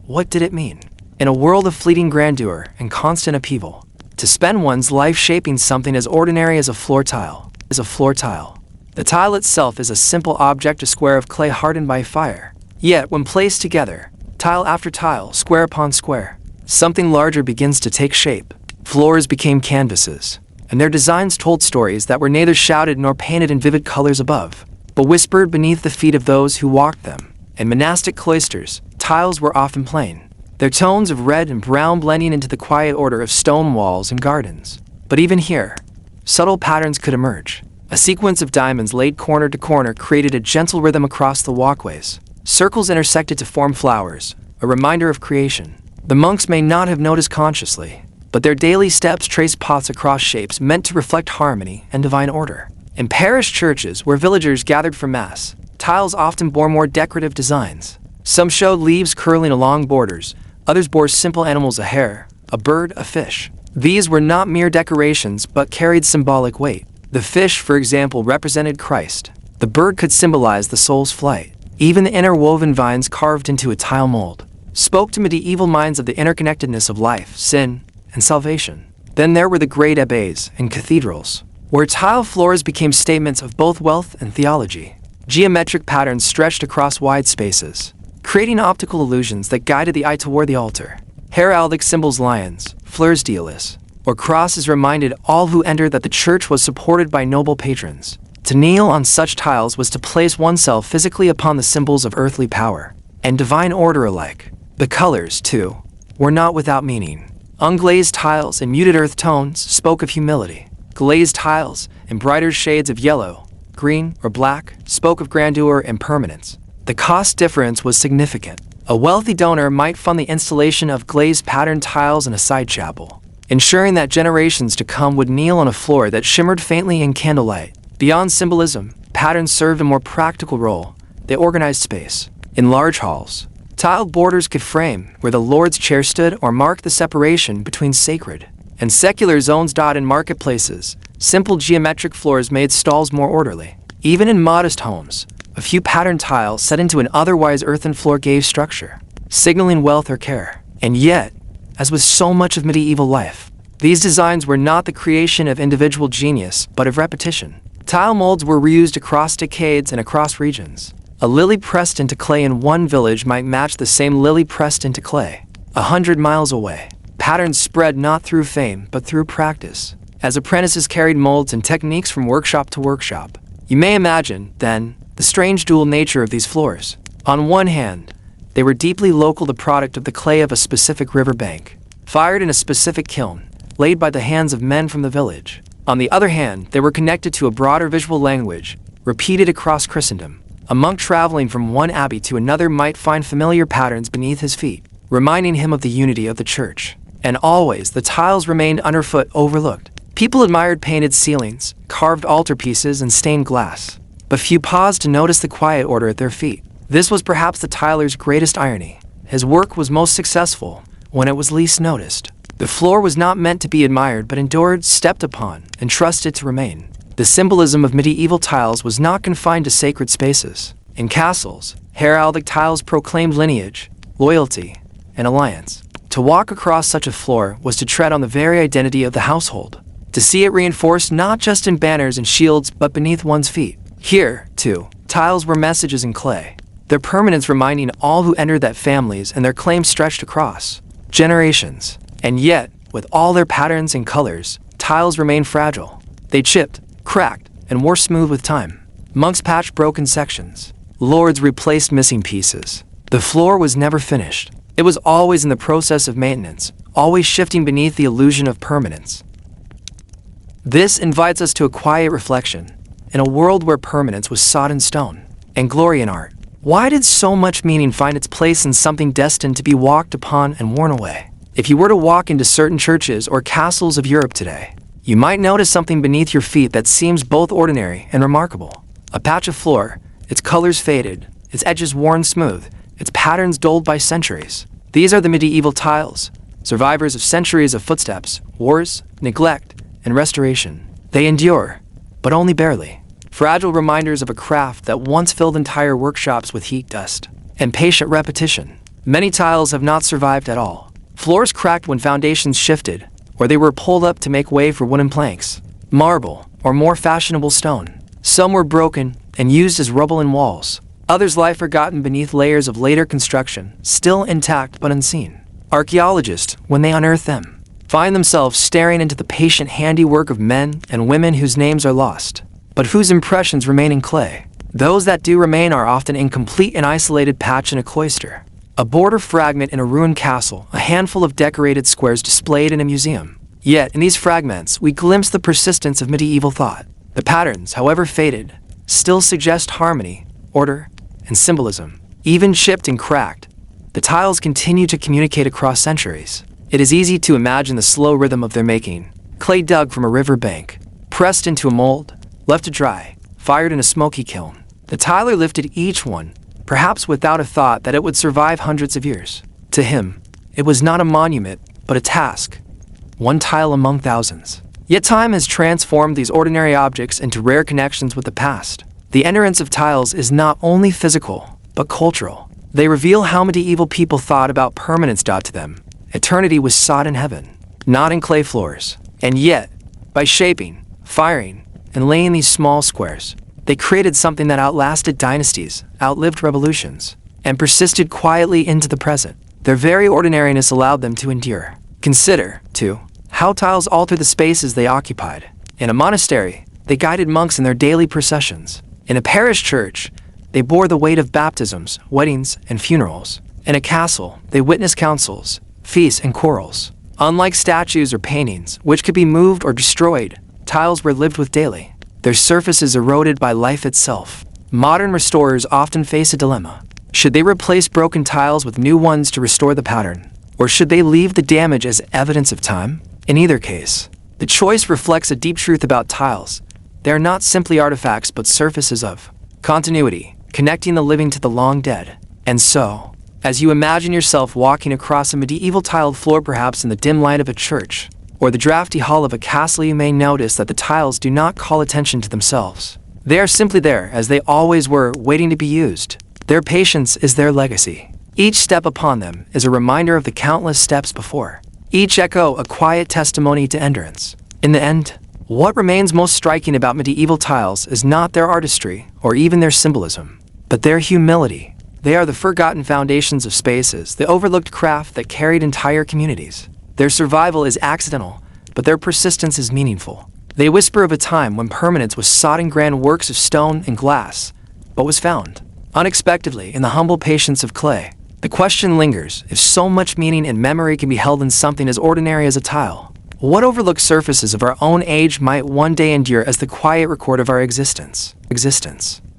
What did it mean? In a world of fleeting grandeur and constant upheaval, to spend one's life shaping something as ordinary as a floor tile. The tile itself is a simple object, a square of clay hardened by fire. Yet, when placed together, tile after tile, square upon square, something larger begins to take shape. Floors became canvases, and their designs told stories that were neither shouted nor painted in vivid colors above, but whispered beneath the feet of those who walked them. In monastic cloisters, tiles were often plain, their tones of red and brown blending into the quiet order of stone walls and gardens. But even here, subtle patterns could emerge. A sequence of diamonds laid corner to corner created a gentle rhythm across the walkways. Circles intersected to form flowers, a reminder of creation. The monks may not have noticed consciously, but their daily steps traced paths across shapes meant to reflect harmony and divine order. In parish churches, where villagers gathered for mass, tiles often bore more decorative designs. Some showed leaves curling along borders, others bore simple animals, a hare, a bird, a fish. These were not mere decorations but carried symbolic weight. The fish, for example, represented Christ. The bird could symbolize the soul's flight. Even the interwoven vines carved into a tile mold spoke to medieval minds of the interconnectedness of life, sin, and salvation. Then there were the great abbeys and cathedrals, where tile floors became statements of both wealth and theology. Geometric patterns stretched across wide spaces, creating optical illusions that guided the eye toward the altar. Heraldic symbols lions, fleurs d'lis, or crosses reminded all who entered that the church was supported by noble patrons. To kneel on such tiles was to place oneself physically upon the symbols of earthly power and divine order alike. The colors, too, were not without meaning. Unglazed tiles in muted earth tones spoke of humility. Glazed tiles in brighter shades of yellow, green, or black spoke of grandeur and permanence. The cost difference was significant. A wealthy donor might fund the installation of glazed patterned tiles in a side chapel, ensuring that generations to come would kneel on a floor that shimmered faintly in candlelight. Beyond symbolism, patterns served a more practical role. They organized space. In large halls, tiled borders could frame where the Lord's chair stood or mark the separation between sacred and secular zones. In marketplaces, simple geometric floors made stalls more orderly. Even in modest homes, a few patterned tiles set into an otherwise earthen floor gave structure, signaling wealth or care. And yet, as with so much of medieval life, these designs were not the creation of individual genius, but of repetition. Tile molds were reused across decades and across regions. A lily pressed into clay in one village might match the same lily pressed into clay 100 miles away. Patterns spread not through fame, but through practice, as apprentices carried molds and techniques from workshop to workshop. You may imagine, then, the strange dual nature of these floors. On one hand, they were deeply local, the product of the clay of a specific riverbank, fired in a specific kiln, laid by the hands of men from the village. On the other hand, they were connected to a broader visual language, repeated across Christendom. A monk traveling from one abbey to another might find familiar patterns beneath his feet, reminding him of the unity of the church. And always, the tiles remained underfoot, overlooked. People admired painted ceilings, carved altarpieces, and stained glass, but few paused to notice the quiet order at their feet. This was perhaps the tiler's greatest irony. His work was most successful when it was least noticed. The floor was not meant to be admired, but endured, stepped upon, and trusted to remain. The symbolism of medieval tiles was not confined to sacred spaces. In castles, heraldic tiles proclaimed lineage, loyalty, and alliance. To walk across such a floor was to tread on the very identity of the household, to see it reinforced not just in banners and shields, but beneath one's feet. Here, too, tiles were messages in clay, their permanence reminding all who entered that families and their claims stretched across generations. And yet, with all their patterns and colors, tiles remained fragile. They chipped, cracked, and wore smooth with time. Monks patched broken sections. Lords replaced missing pieces. The floor was never finished. It was always in the process of maintenance, always shifting beneath the illusion of permanence. This invites us to a quiet reflection. In a world where permanence was sought in stone and glory in art, why did so much meaning find its place in something destined to be walked upon and worn away? If you were to walk into certain churches or castles of Europe today, you might notice something beneath your feet that seems both ordinary and remarkable. A patch of floor, its colors faded, its edges worn smooth, its patterns dulled by centuries. These are the medieval tiles, survivors of centuries of footsteps, wars, neglect, and restoration. They endure, but only barely. Fragile reminders of a craft that once filled entire workshops with heat, dust, and patient repetition. Many tiles have not survived at all. Floors cracked when foundations shifted, or they were pulled up to make way for wooden planks, marble, or more fashionable stone. Some were broken and used as rubble in walls. Others lie forgotten beneath layers of later construction, still intact but unseen. Archaeologists, when they unearth them, find themselves staring into the patient handiwork of men and women whose names are lost, but whose impressions remain in clay. Those that do remain are often incomplete, an isolated patch in a cloister, a border fragment in a ruined castle, a handful of decorated squares displayed in a museum. Yet, in these fragments, we glimpse the persistence of medieval thought. The patterns, however faded, still suggest harmony, order, and symbolism. Even chipped and cracked, the tiles continue to communicate across centuries. It is easy to imagine the slow rhythm of their making. Clay dug from a river bank, pressed into a mold, left to dry, fired in a smoky kiln. The tiler lifted each one, perhaps without a thought that it would survive hundreds of years. To him, it was not a monument, but a task, one tile among thousands. Yet time has transformed these ordinary objects into rare connections with the past. The endurance of tiles is not only physical, but cultural. They reveal how medieval people thought about permanence. To them, eternity was sought in heaven, not in clay floors. And yet, by shaping, firing, and laying these small squares, they created something that outlasted dynasties, outlived revolutions, and persisted quietly into the present. Their very ordinariness allowed them to endure. Consider, too, how tiles altered the spaces they occupied. In a monastery, they guided monks in their daily processions. In a parish church, they bore the weight of baptisms, weddings, and funerals. In a castle, they witnessed councils, feasts, and quarrels. Unlike statues or paintings, which could be moved or destroyed, tiles were lived with daily. Their surfaces eroded by life itself. Modern restorers often face a dilemma. Should they replace broken tiles with new ones to restore the pattern? Or should they leave the damage as evidence of time? In either case, the choice reflects a deep truth about tiles. They are not simply artifacts but surfaces of continuity, connecting the living to the long dead. And so, as you imagine yourself walking across a medieval tiled floor, perhaps in the dim light of a church, or the drafty hall of a castle, you may notice that the tiles do not call attention to themselves. They are simply there, as they always were, waiting to be used. Their patience is their legacy. Each step upon them is a reminder of the countless steps before. Each echo a quiet testimony to endurance. In the end, what remains most striking about medieval tiles is not their artistry or even their symbolism, but their humility. They are the forgotten foundations of spaces, the overlooked craft that carried entire communities. Their survival is accidental, but their persistence is meaningful. They whisper of a time when permanence was sought in grand works of stone and glass, but was found unexpectedly in the humble patience of clay. The question lingers, if so much meaning and memory can be held in something as ordinary as a tile, what overlooked surfaces of our own age might one day endure as the quiet record of our existence?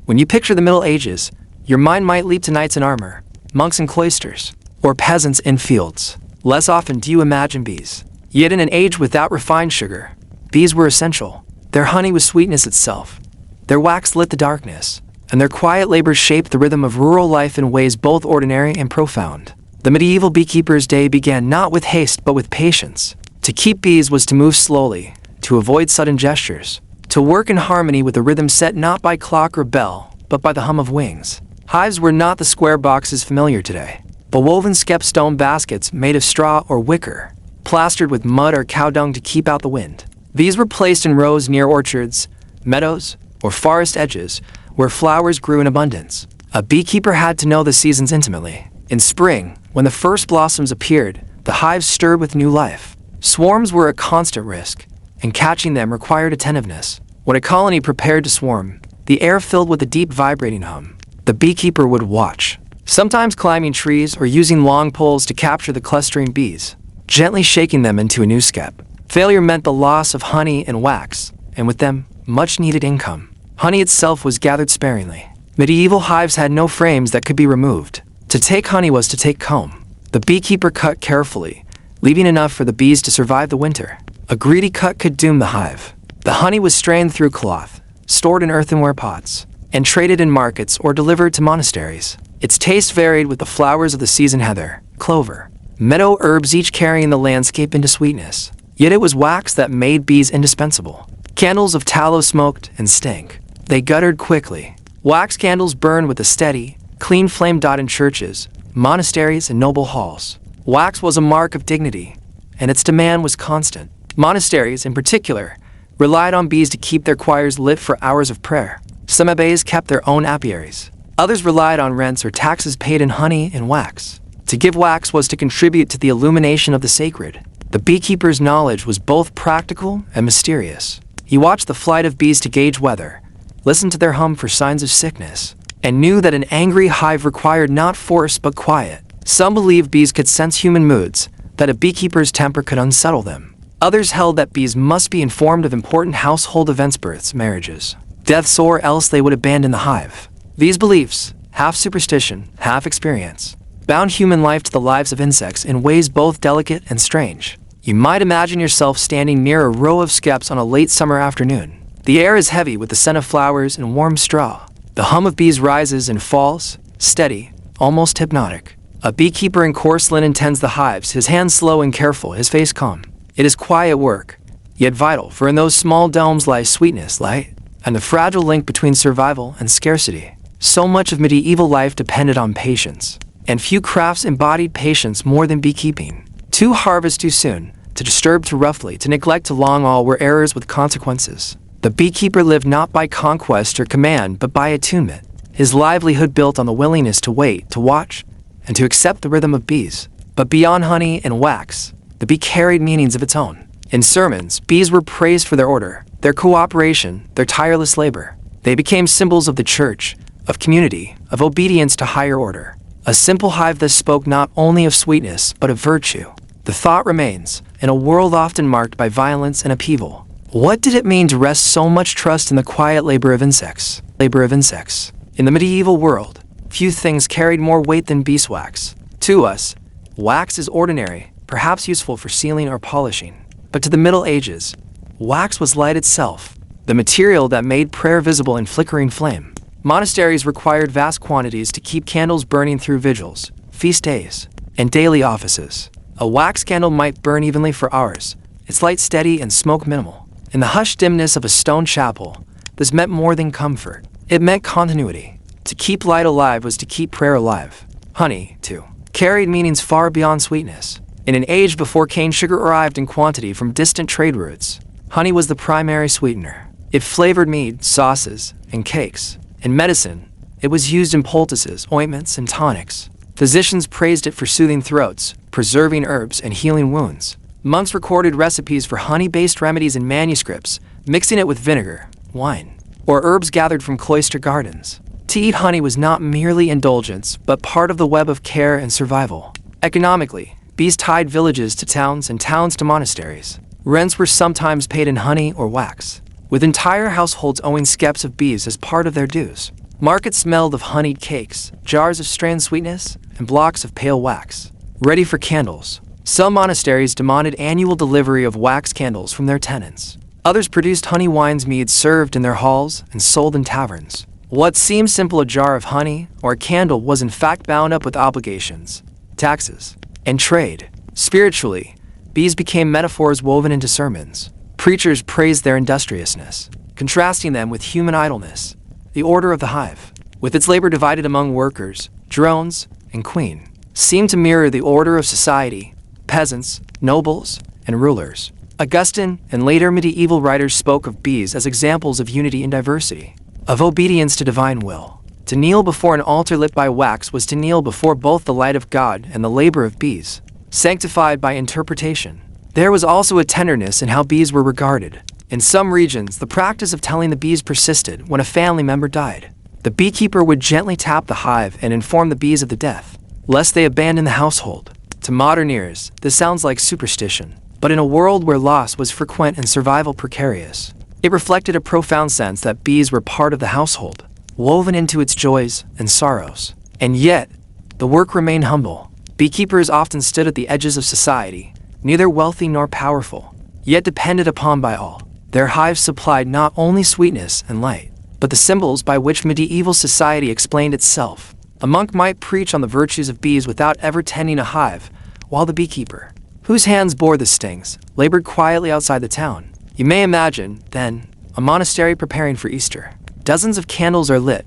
When you picture the Middle Ages, your mind might leap to knights in armor, monks in cloisters, or peasants in fields. Less often do you imagine bees. Yet in an age without refined sugar, bees were essential. Their honey was sweetness itself. Their wax lit the darkness, and their quiet labor shaped the rhythm of rural life in ways both ordinary and profound. The medieval beekeeper's day began not with haste but with patience. To keep bees was to move slowly, to avoid sudden gestures, to work in harmony with a rhythm set not by clock or bell, but by the hum of wings. Hives were not the square boxes familiar today, but woven skepstone baskets made of straw or wicker, plastered with mud or cow dung to keep out the wind. These were placed in rows near orchards, meadows, or forest edges, where flowers grew in abundance. A beekeeper had to know the seasons intimately. In spring, when the first blossoms appeared, the hives stirred with new life. Swarms were a constant risk, and catching them required attentiveness. When a colony prepared to swarm, the air filled with a deep vibrating hum. The beekeeper would watch, sometimes climbing trees or using long poles to capture the clustering bees, gently shaking them into a new skep. Failure meant the loss of honey and wax, and with them, much-needed income. Honey itself was gathered sparingly. Medieval hives had no frames that could be removed. To take honey was to take comb. The beekeeper cut carefully, leaving enough for the bees to survive the winter. A greedy cut could doom the hive. The honey was strained through cloth, stored in earthenware pots, and traded in markets or delivered to monasteries. Its taste varied with the flowers of the season: heather, clover, meadow herbs, each carrying the landscape into sweetness. Yet it was wax that made bees indispensable. Candles of tallow smoked and stank. They guttered quickly. Wax candles burned with a steady, clean flame in churches, monasteries, and noble halls. Wax was a mark of dignity, and its demand was constant. Monasteries, in particular, relied on bees to keep their choirs lit for hours of prayer. Some abbés kept their own apiaries. Others relied on rents or taxes paid in honey and wax. To give wax was to contribute to the illumination of the sacred. The beekeeper's knowledge was both practical and mysterious. He watched the flight of bees to gauge weather, listened to their hum for signs of sickness, and knew that an angry hive required not force but quiet. Some believed bees could sense human moods, that a beekeeper's temper could unsettle them. Others held that bees must be informed of important household events, births, marriages, deaths, or else they would abandon the hive. These beliefs, half superstition, half experience, bound human life to the lives of insects in ways both delicate and strange. You might imagine yourself standing near a row of skeps on a late summer afternoon. The air is heavy with the scent of flowers and warm straw. The hum of bees rises and falls, steady, almost hypnotic. A beekeeper in coarse linen tends the hives, his hands slow and careful, his face calm. It is quiet work, yet vital, for in those small domes lies sweetness, light, and the fragile link between survival and scarcity. So much of medieval life depended on patience, and few crafts embodied patience more than beekeeping. To harvest too soon, to disturb too roughly, to neglect too long, all were errors with consequences. The beekeeper lived not by conquest or command, but by attunement. His livelihood built on the willingness to wait, to watch, and to accept the rhythm of bees. But beyond honey and wax, the bee carried meanings of its own. In sermons, bees were praised for their order, their cooperation, their tireless labor. They became symbols of the church, of community, of obedience to higher order. A simple hive thus spoke not only of sweetness, but of virtue. The thought remains, in a world often marked by violence and upheaval, what did it mean to rest so much trust in the quiet labor of insects? In the medieval world, few things carried more weight than beeswax. To us, wax is ordinary, perhaps useful for sealing or polishing. But to the Middle Ages, wax was light itself, the material that made prayer visible in flickering flame. Monasteries required vast quantities to keep candles burning through vigils, feast days, and daily offices. A wax candle might burn evenly for hours, its light steady and smoke minimal. In the hushed dimness of a stone chapel, this meant more than comfort. It meant continuity. To keep light alive was to keep prayer alive. Honey, too, carried meanings far beyond sweetness. In an age before cane sugar arrived in quantity from distant trade routes, honey was the primary sweetener. It flavored mead, sauces, and cakes. In medicine, it was used in poultices, ointments, and tonics. Physicians praised it for soothing throats, preserving herbs, and healing wounds. Monks recorded recipes for honey-based remedies in manuscripts, mixing it with vinegar, wine, or herbs gathered from cloister gardens. To eat honey was not merely indulgence, but part of the web of care and survival. Economically, bees tied villages to towns and towns to monasteries. Rents were sometimes paid in honey or wax, with entire households owing skeps of bees as part of their dues. Markets smelled of honeyed cakes, jars of strained sweetness, and blocks of pale wax, ready for candles. Some monasteries demanded annual delivery of wax candles from their tenants. Others produced honey wines meads served in their halls and sold in taverns. What seemed simple, a jar of honey or a candle, was in fact bound up with obligations, taxes, and trade. Spiritually, bees became metaphors woven into sermons. Preachers praised their industriousness, contrasting them with human idleness. The order of the hive, with its labor divided among workers, drones, and queen, seemed to mirror the order of society: peasants, nobles, and rulers. Augustine and later medieval writers spoke of bees as examples of unity in diversity, of obedience to divine will. To kneel before an altar lit by wax was to kneel before both the light of God and the labor of bees, sanctified by interpretation. There was also a tenderness in how bees were regarded. In some regions, the practice of telling the bees persisted when a family member died. The beekeeper would gently tap the hive and inform the bees of the death, lest they abandon the household. To modern ears, this sounds like superstition, but in a world where loss was frequent and survival precarious, it reflected a profound sense that bees were part of the household, woven into its joys and sorrows. And yet, the work remained humble. Beekeepers often stood at the edges of society, neither wealthy nor powerful, yet depended upon by all. Their hives supplied not only sweetness and light, but the symbols by which medieval society explained itself. A monk might preach on the virtues of bees without ever tending a hive, while the beekeeper, whose hands bore the stings, labored quietly outside the town. You may imagine, then, a monastery preparing for Easter. Dozens of candles are lit,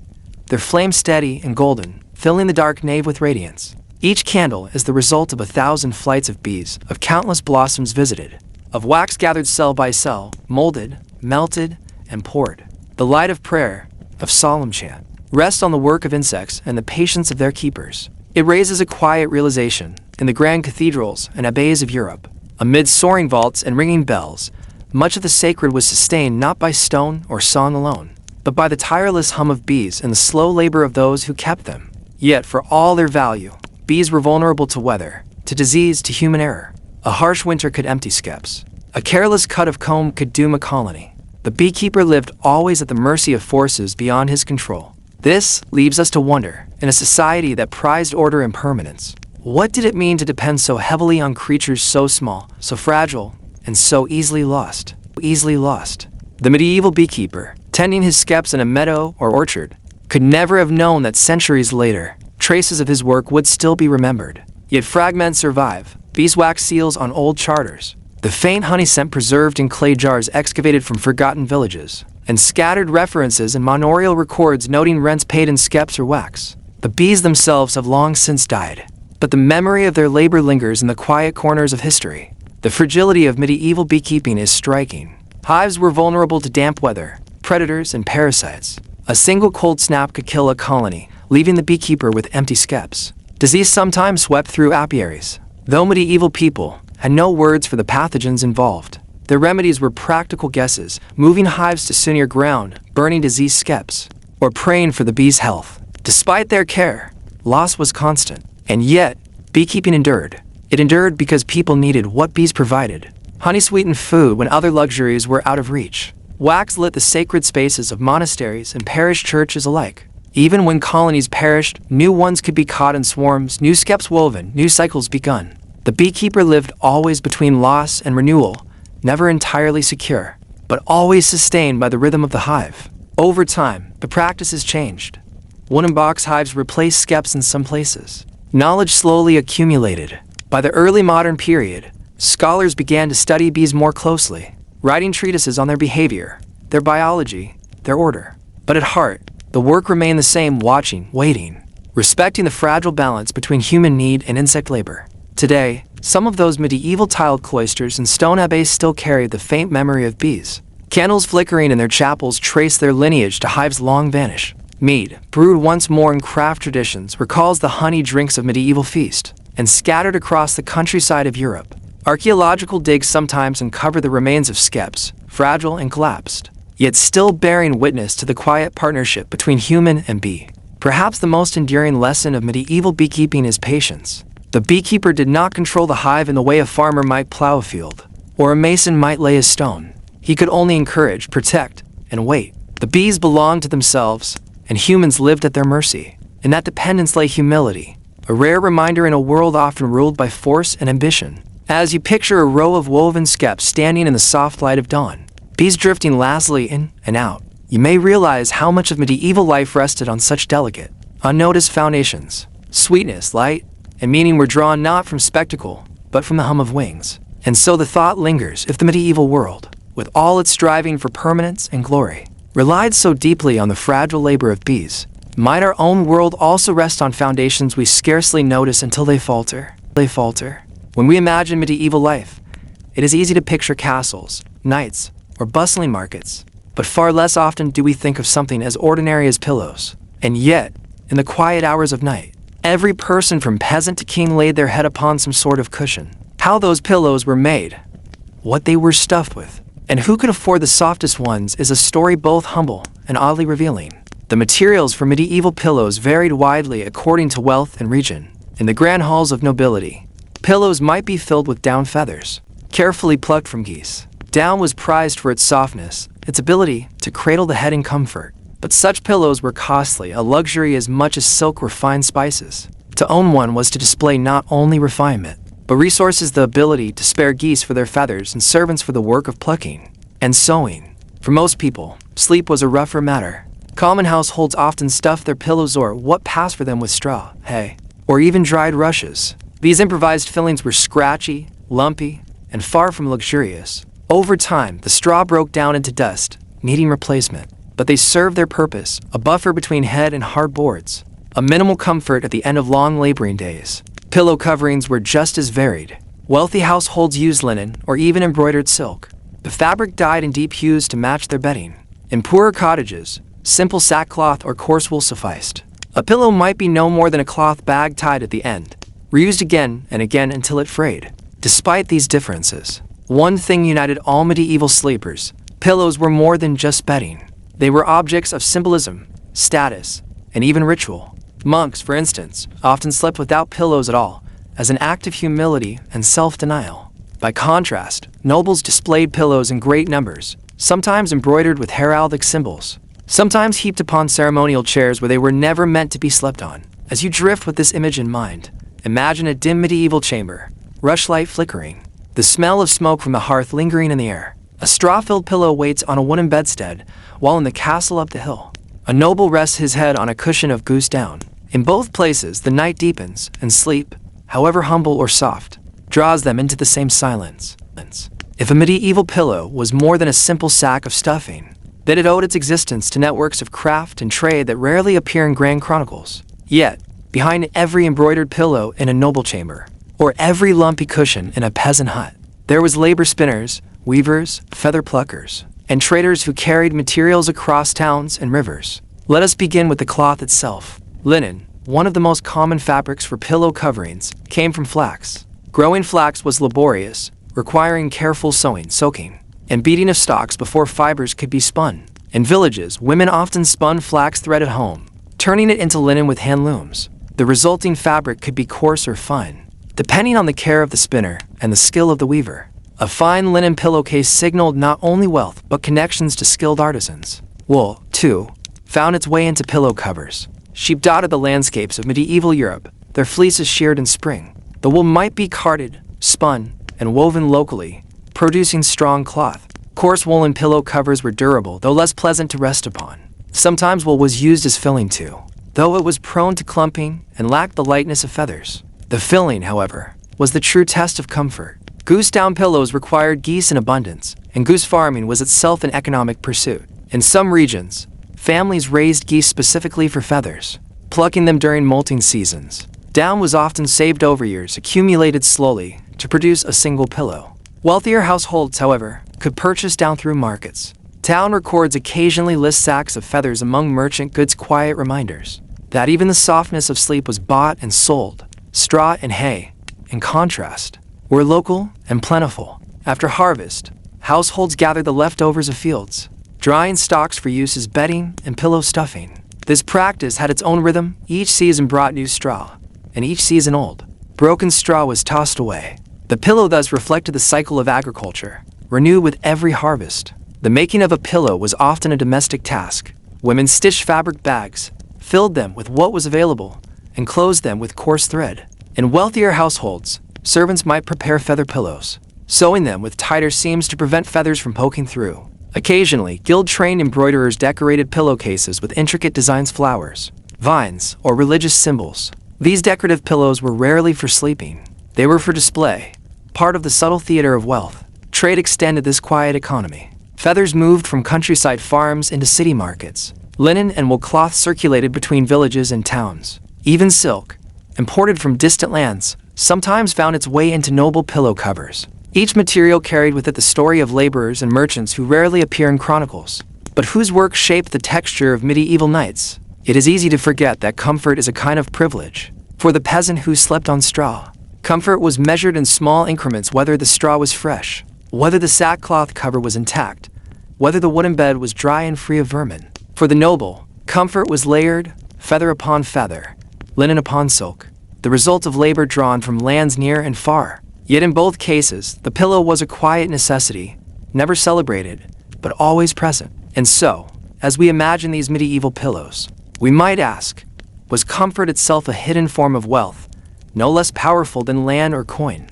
their flame steady and golden, filling the dark nave with radiance. Each candle is the result of 1,000 flights of bees, of countless blossoms visited, of wax gathered cell by cell, molded, melted, and poured. The light of prayer, of solemn chant, rests on the work of insects and the patience of their keepers. It raises a quiet realization. In the grand cathedrals and abbeys of Europe, amid soaring vaults and ringing bells, much of the sacred was sustained not by stone or song alone, but by the tireless hum of bees and the slow labor of those who kept them. Yet, for all their value, bees were vulnerable to weather, to disease, to human error. A harsh winter could empty skeps. A careless cut of comb could doom a colony. The beekeeper lived always at the mercy of forces beyond his control. This leaves us to wonder, in a society that prized order and permanence, what did it mean to depend so heavily on creatures so small, so fragile, and so easily lost? The medieval beekeeper, tending his skeps in a meadow or orchard, could never have known that centuries later, traces of his work would still be remembered. Yet fragments survive, beeswax seals on old charters, the faint honey scent preserved in clay jars excavated from forgotten villages, and scattered references in manorial records noting rents paid in skeps or wax. The bees themselves have long since died, but the memory of their labor lingers in the quiet corners of history. The fragility of medieval beekeeping is striking. Hives were vulnerable to damp weather, predators, and parasites. A single cold snap could kill a colony, leaving the beekeeper with empty skeps. Disease sometimes swept through apiaries, Though medieval people had no words for the pathogens involved, their remedies were practical guesses, moving hives to sunnier ground, burning diseased skeps, or praying for the bees' health. Despite their care, loss was constant. And yet, beekeeping endured. It endured because people needed what bees provided. Honey-sweetened food when other luxuries were out of reach. Wax lit the sacred spaces of monasteries and parish churches alike. Even when colonies perished, new ones could be caught in swarms, new skeps woven, new cycles begun. The beekeeper lived always between loss and renewal, never entirely secure, but always sustained by the rhythm of the hive. Over time, the practices changed. Wooden box hives replaced skeps in some places. Knowledge slowly accumulated. By the early modern period, scholars began to study bees more closely, writing treatises on their behavior, their biology, their order. But at heart, the work remained the same: watching, waiting, respecting the fragile balance between human need and insect labor. Today, some of those medieval tiled cloisters and stone abbeys still carry the faint memory of bees. Candles flickering in their chapels trace their lineage to hives long vanished. Mead, brewed once more in craft traditions, recalls the honey drinks of medieval feast. And scattered across the countryside of Europe, archaeological digs sometimes uncover the remains of skeps, fragile and collapsed, yet still bearing witness to the quiet partnership between human and bee. Perhaps the most enduring lesson of medieval beekeeping is patience. The beekeeper did not control the hive in the way a farmer might plow a field, or a mason might lay a stone. He could only encourage, protect, and wait. The bees belonged to themselves, and humans lived at their mercy. In that dependence lay humility, a rare reminder in a world often ruled by force and ambition. As you picture a row of woven skeps standing in the soft light of dawn, bees drifting lazily in and out, you may realize how much of medieval life rested on such delicate, unnoticed foundations. Sweetness, light, and meaning were drawn not from spectacle, but from the hum of wings. And so the thought lingers: if the medieval world, with all its striving for permanence and glory, relied so deeply on the fragile labor of bees, might our own world also rest on foundations we scarcely notice until they falter? When we imagine medieval life, it is easy to picture castles, knights, or bustling markets, but far less often do we think of something as ordinary as pillows. And yet, in the quiet hours of night, every person from peasant to king laid their head upon some sort of cushion. How those pillows were made, what they were stuffed with, and who could afford the softest ones is a story both humble and oddly revealing. The materials for medieval pillows varied widely according to wealth and region. In the grand halls of nobility, pillows might be filled with down feathers, carefully plucked from geese. Down was prized for its softness, its ability to cradle the head in comfort. But such pillows were costly, a luxury as much as silk were fine spices. To own one was to display not only refinement, but resources, the ability to spare geese for their feathers and servants for the work of plucking and sewing. For most people, sleep was a rougher matter. Common households often stuffed their pillows or what passed for them with straw, hay, or even dried rushes. These improvised fillings were scratchy, lumpy, and far from luxurious. Over time, the straw broke down into dust, needing replacement. But they served their purpose, a buffer between head and hard boards, a minimal comfort at the end of long laboring days. Pillow coverings were just as varied. Wealthy households used linen or even embroidered silk. The fabric dyed in deep hues to match their bedding. In poorer cottages, simple sackcloth or coarse wool sufficed. A pillow might be no more than a cloth bag tied at the end, reused again and again until it frayed. Despite these differences, one thing united all medieval sleepers: pillows were more than just bedding. They were objects of symbolism, status, and even ritual. Monks, for instance, often slept without pillows at all, as an act of humility and self-denial. By contrast, nobles displayed pillows in great numbers, sometimes embroidered with heraldic symbols, sometimes heaped upon ceremonial chairs where they were never meant to be slept on. As you drift with this image in mind, imagine a dim medieval chamber, rushlight flickering, the smell of smoke from the hearth lingering in the air. A straw-filled pillow waits on a wooden bedstead, while in the castle up the hill, a noble rests his head on a cushion of goose down. In both places, the night deepens, and sleep, however humble or soft, draws them into the same silence. If a medieval pillow was more than a simple sack of stuffing, then it owed its existence to networks of craft and trade that rarely appear in grand chronicles. Yet, behind every embroidered pillow in a noble chamber, or every lumpy cushion in a peasant hut, there was labor: spinners, weavers, feather pluckers, and traders who carried materials across towns and rivers. Let us begin with the cloth itself. Linen, one of the most common fabrics for pillow coverings, came from flax. Growing flax was laborious, requiring careful sowing, soaking, and beating of stalks before fibers could be spun. In villages, women often spun flax thread at home, turning it into linen with hand looms. The resulting fabric could be coarse or fine, depending on the care of the spinner and the skill of the weaver. A fine linen pillowcase signaled not only wealth but connections to skilled artisans. Wool, too, found its way into pillow covers. Sheep dotted the landscapes of medieval Europe, their fleeces sheared in spring. The wool might be carded, spun, and woven locally, producing strong cloth. Coarse woolen pillow covers were durable, though less pleasant to rest upon. Sometimes wool was used as filling too, though it was prone to clumping and lacked the lightness of feathers. The filling, however, was the true test of comfort. Goose down pillows required geese in abundance, and goose farming was itself an economic pursuit. In some regions, families raised geese specifically for feathers, plucking them during molting seasons. Down was often saved over years, accumulated slowly, to produce a single pillow. Wealthier households, however, could purchase down through markets. Town records occasionally list sacks of feathers among merchant goods, quiet reminders that even the softness of sleep was bought and sold. Straw and hay, in contrast, were local and plentiful. After harvest, households gathered the leftovers of fields, drying stalks for use as bedding and pillow stuffing. This practice had its own rhythm. Each season brought new straw, and each season old, broken straw was tossed away. The pillow thus reflected the cycle of agriculture, renewed with every harvest. The making of a pillow was often a domestic task. Women stitched fabric bags, filled them with what was available, and closed them with coarse thread. In wealthier households, servants might prepare feather pillows, sewing them with tighter seams to prevent feathers from poking through. Occasionally, guild-trained embroiderers decorated pillowcases with intricate designs, flowers, vines, or religious symbols. These decorative pillows were rarely for sleeping. They were for display, part of the subtle theater of wealth. Trade extended this quiet economy. Feathers moved from countryside farms into city markets. Linen and wool cloth circulated between villages and towns. Even silk, imported from distant lands, sometimes found its way into noble pillow covers. Each material carried with it the story of laborers and merchants who rarely appear in chronicles, but whose work shaped the texture of medieval nights. It is easy to forget that comfort is a kind of privilege. For the peasant who slept on straw, comfort was measured in small increments, whether the straw was fresh, whether the sackcloth cover was intact, whether the wooden bed was dry and free of vermin. For the noble, comfort was layered, feather upon feather, linen upon silk, the result of labor drawn from lands near and far. Yet in both cases, the pillow was a quiet necessity, never celebrated, but always present. And so, as we imagine these medieval pillows, we might ask, was comfort itself a hidden form of wealth, no less powerful than land or coin?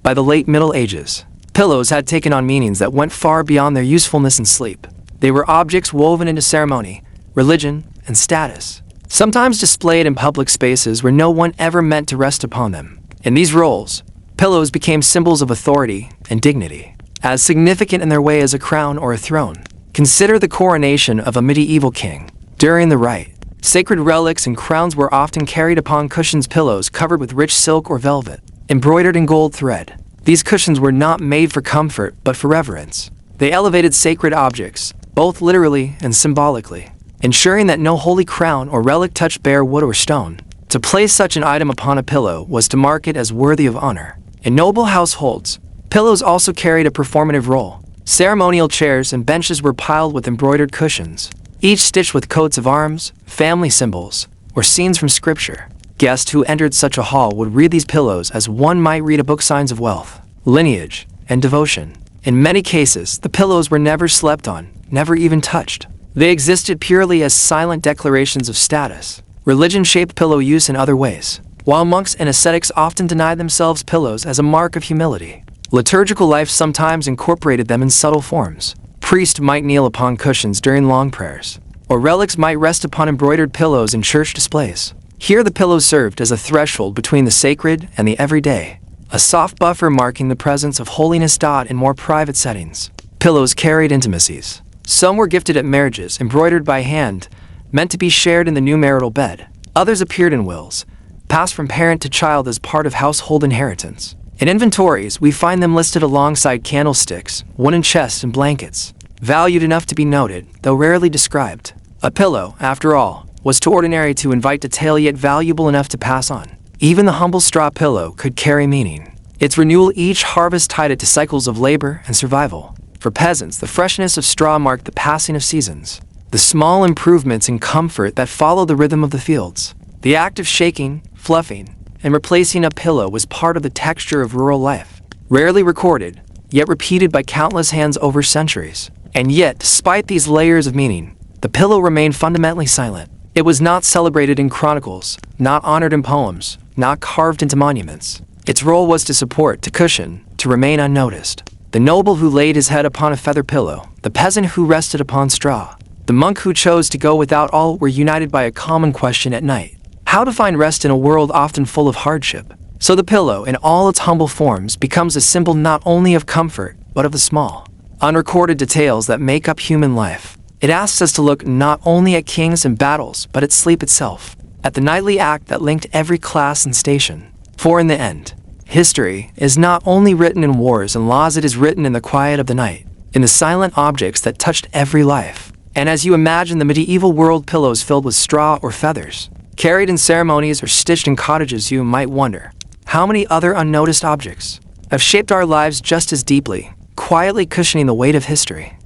By the late Middle Ages, pillows had taken on meanings that went far beyond their usefulness in sleep. They were objects woven into ceremony, religion, and status, sometimes displayed in public spaces where no one ever meant to rest upon them. In these roles, pillows became symbols of authority and dignity, as significant in their way as a crown or a throne. Consider the coronation of a medieval king. During the rite, sacred relics and crowns were often carried upon cushions, pillows covered with rich silk or velvet, embroidered in gold thread. These cushions were not made for comfort but for reverence. They elevated sacred objects, both literally and symbolically, ensuring that no holy crown or relic touched bare wood or stone. To place such an item upon a pillow was to mark it as worthy of honor. In noble households, pillows also carried a performative role. Ceremonial chairs and benches were piled with embroidered cushions, each stitched with coats of arms, family symbols, or scenes from scripture. Guests who entered such a hall would read these pillows as one might read a book, signs of wealth, lineage, and devotion. In many cases, the pillows were never slept on, never even touched. They existed purely as silent declarations of status. Religion shaped pillow use in other ways. While monks and ascetics often denied themselves pillows as a mark of humility, liturgical life sometimes incorporated them in subtle forms. Priests might kneel upon cushions during long prayers, or relics might rest upon embroidered pillows in church displays. Here the pillow served as a threshold between the sacred and the everyday, a soft buffer marking the presence of holiness. In more private settings, pillows carried intimacies. Some were gifted at marriages, embroidered by hand, meant to be shared in the new marital bed. Others appeared in wills, passed from parent to child as part of household inheritance. In inventories, we find them listed alongside candlesticks, wooden chests, and blankets, valued enough to be noted, though rarely described. A pillow, after all, was too ordinary to invite detail, yet valuable enough to pass on. Even the humble straw pillow could carry meaning. Its renewal each harvest tied it to cycles of labor and survival. For peasants, the freshness of straw marked the passing of seasons, the small improvements in comfort that followed the rhythm of the fields. The act of shaking, fluffing, and replacing a pillow was part of the texture of rural life, rarely recorded, yet repeated by countless hands over centuries. And yet, despite these layers of meaning, the pillow remained fundamentally silent. It was not celebrated in chronicles, not honored in poems, not carved into monuments. Its role was to support, to cushion, to remain unnoticed. The noble who laid his head upon a feather pillow, the peasant who rested upon straw, the monk who chose to go without all were united by a common question at night: how to find rest in a world often full of hardship. So the pillow, in all its humble forms, becomes a symbol not only of comfort, but of the small, unrecorded details that make up human life. It asks us to look not only at kings and battles, but at sleep itself, at the nightly act that linked every class and station. For in the end, history is not only written in wars and laws, it is written in the quiet of the night, in the silent objects that touched every life. And as you imagine the medieval world, pillows filled with straw or feathers, carried in ceremonies or stitched in cottages, you might wonder, how many other unnoticed objects have shaped our lives just as deeply, quietly cushioning the weight of history.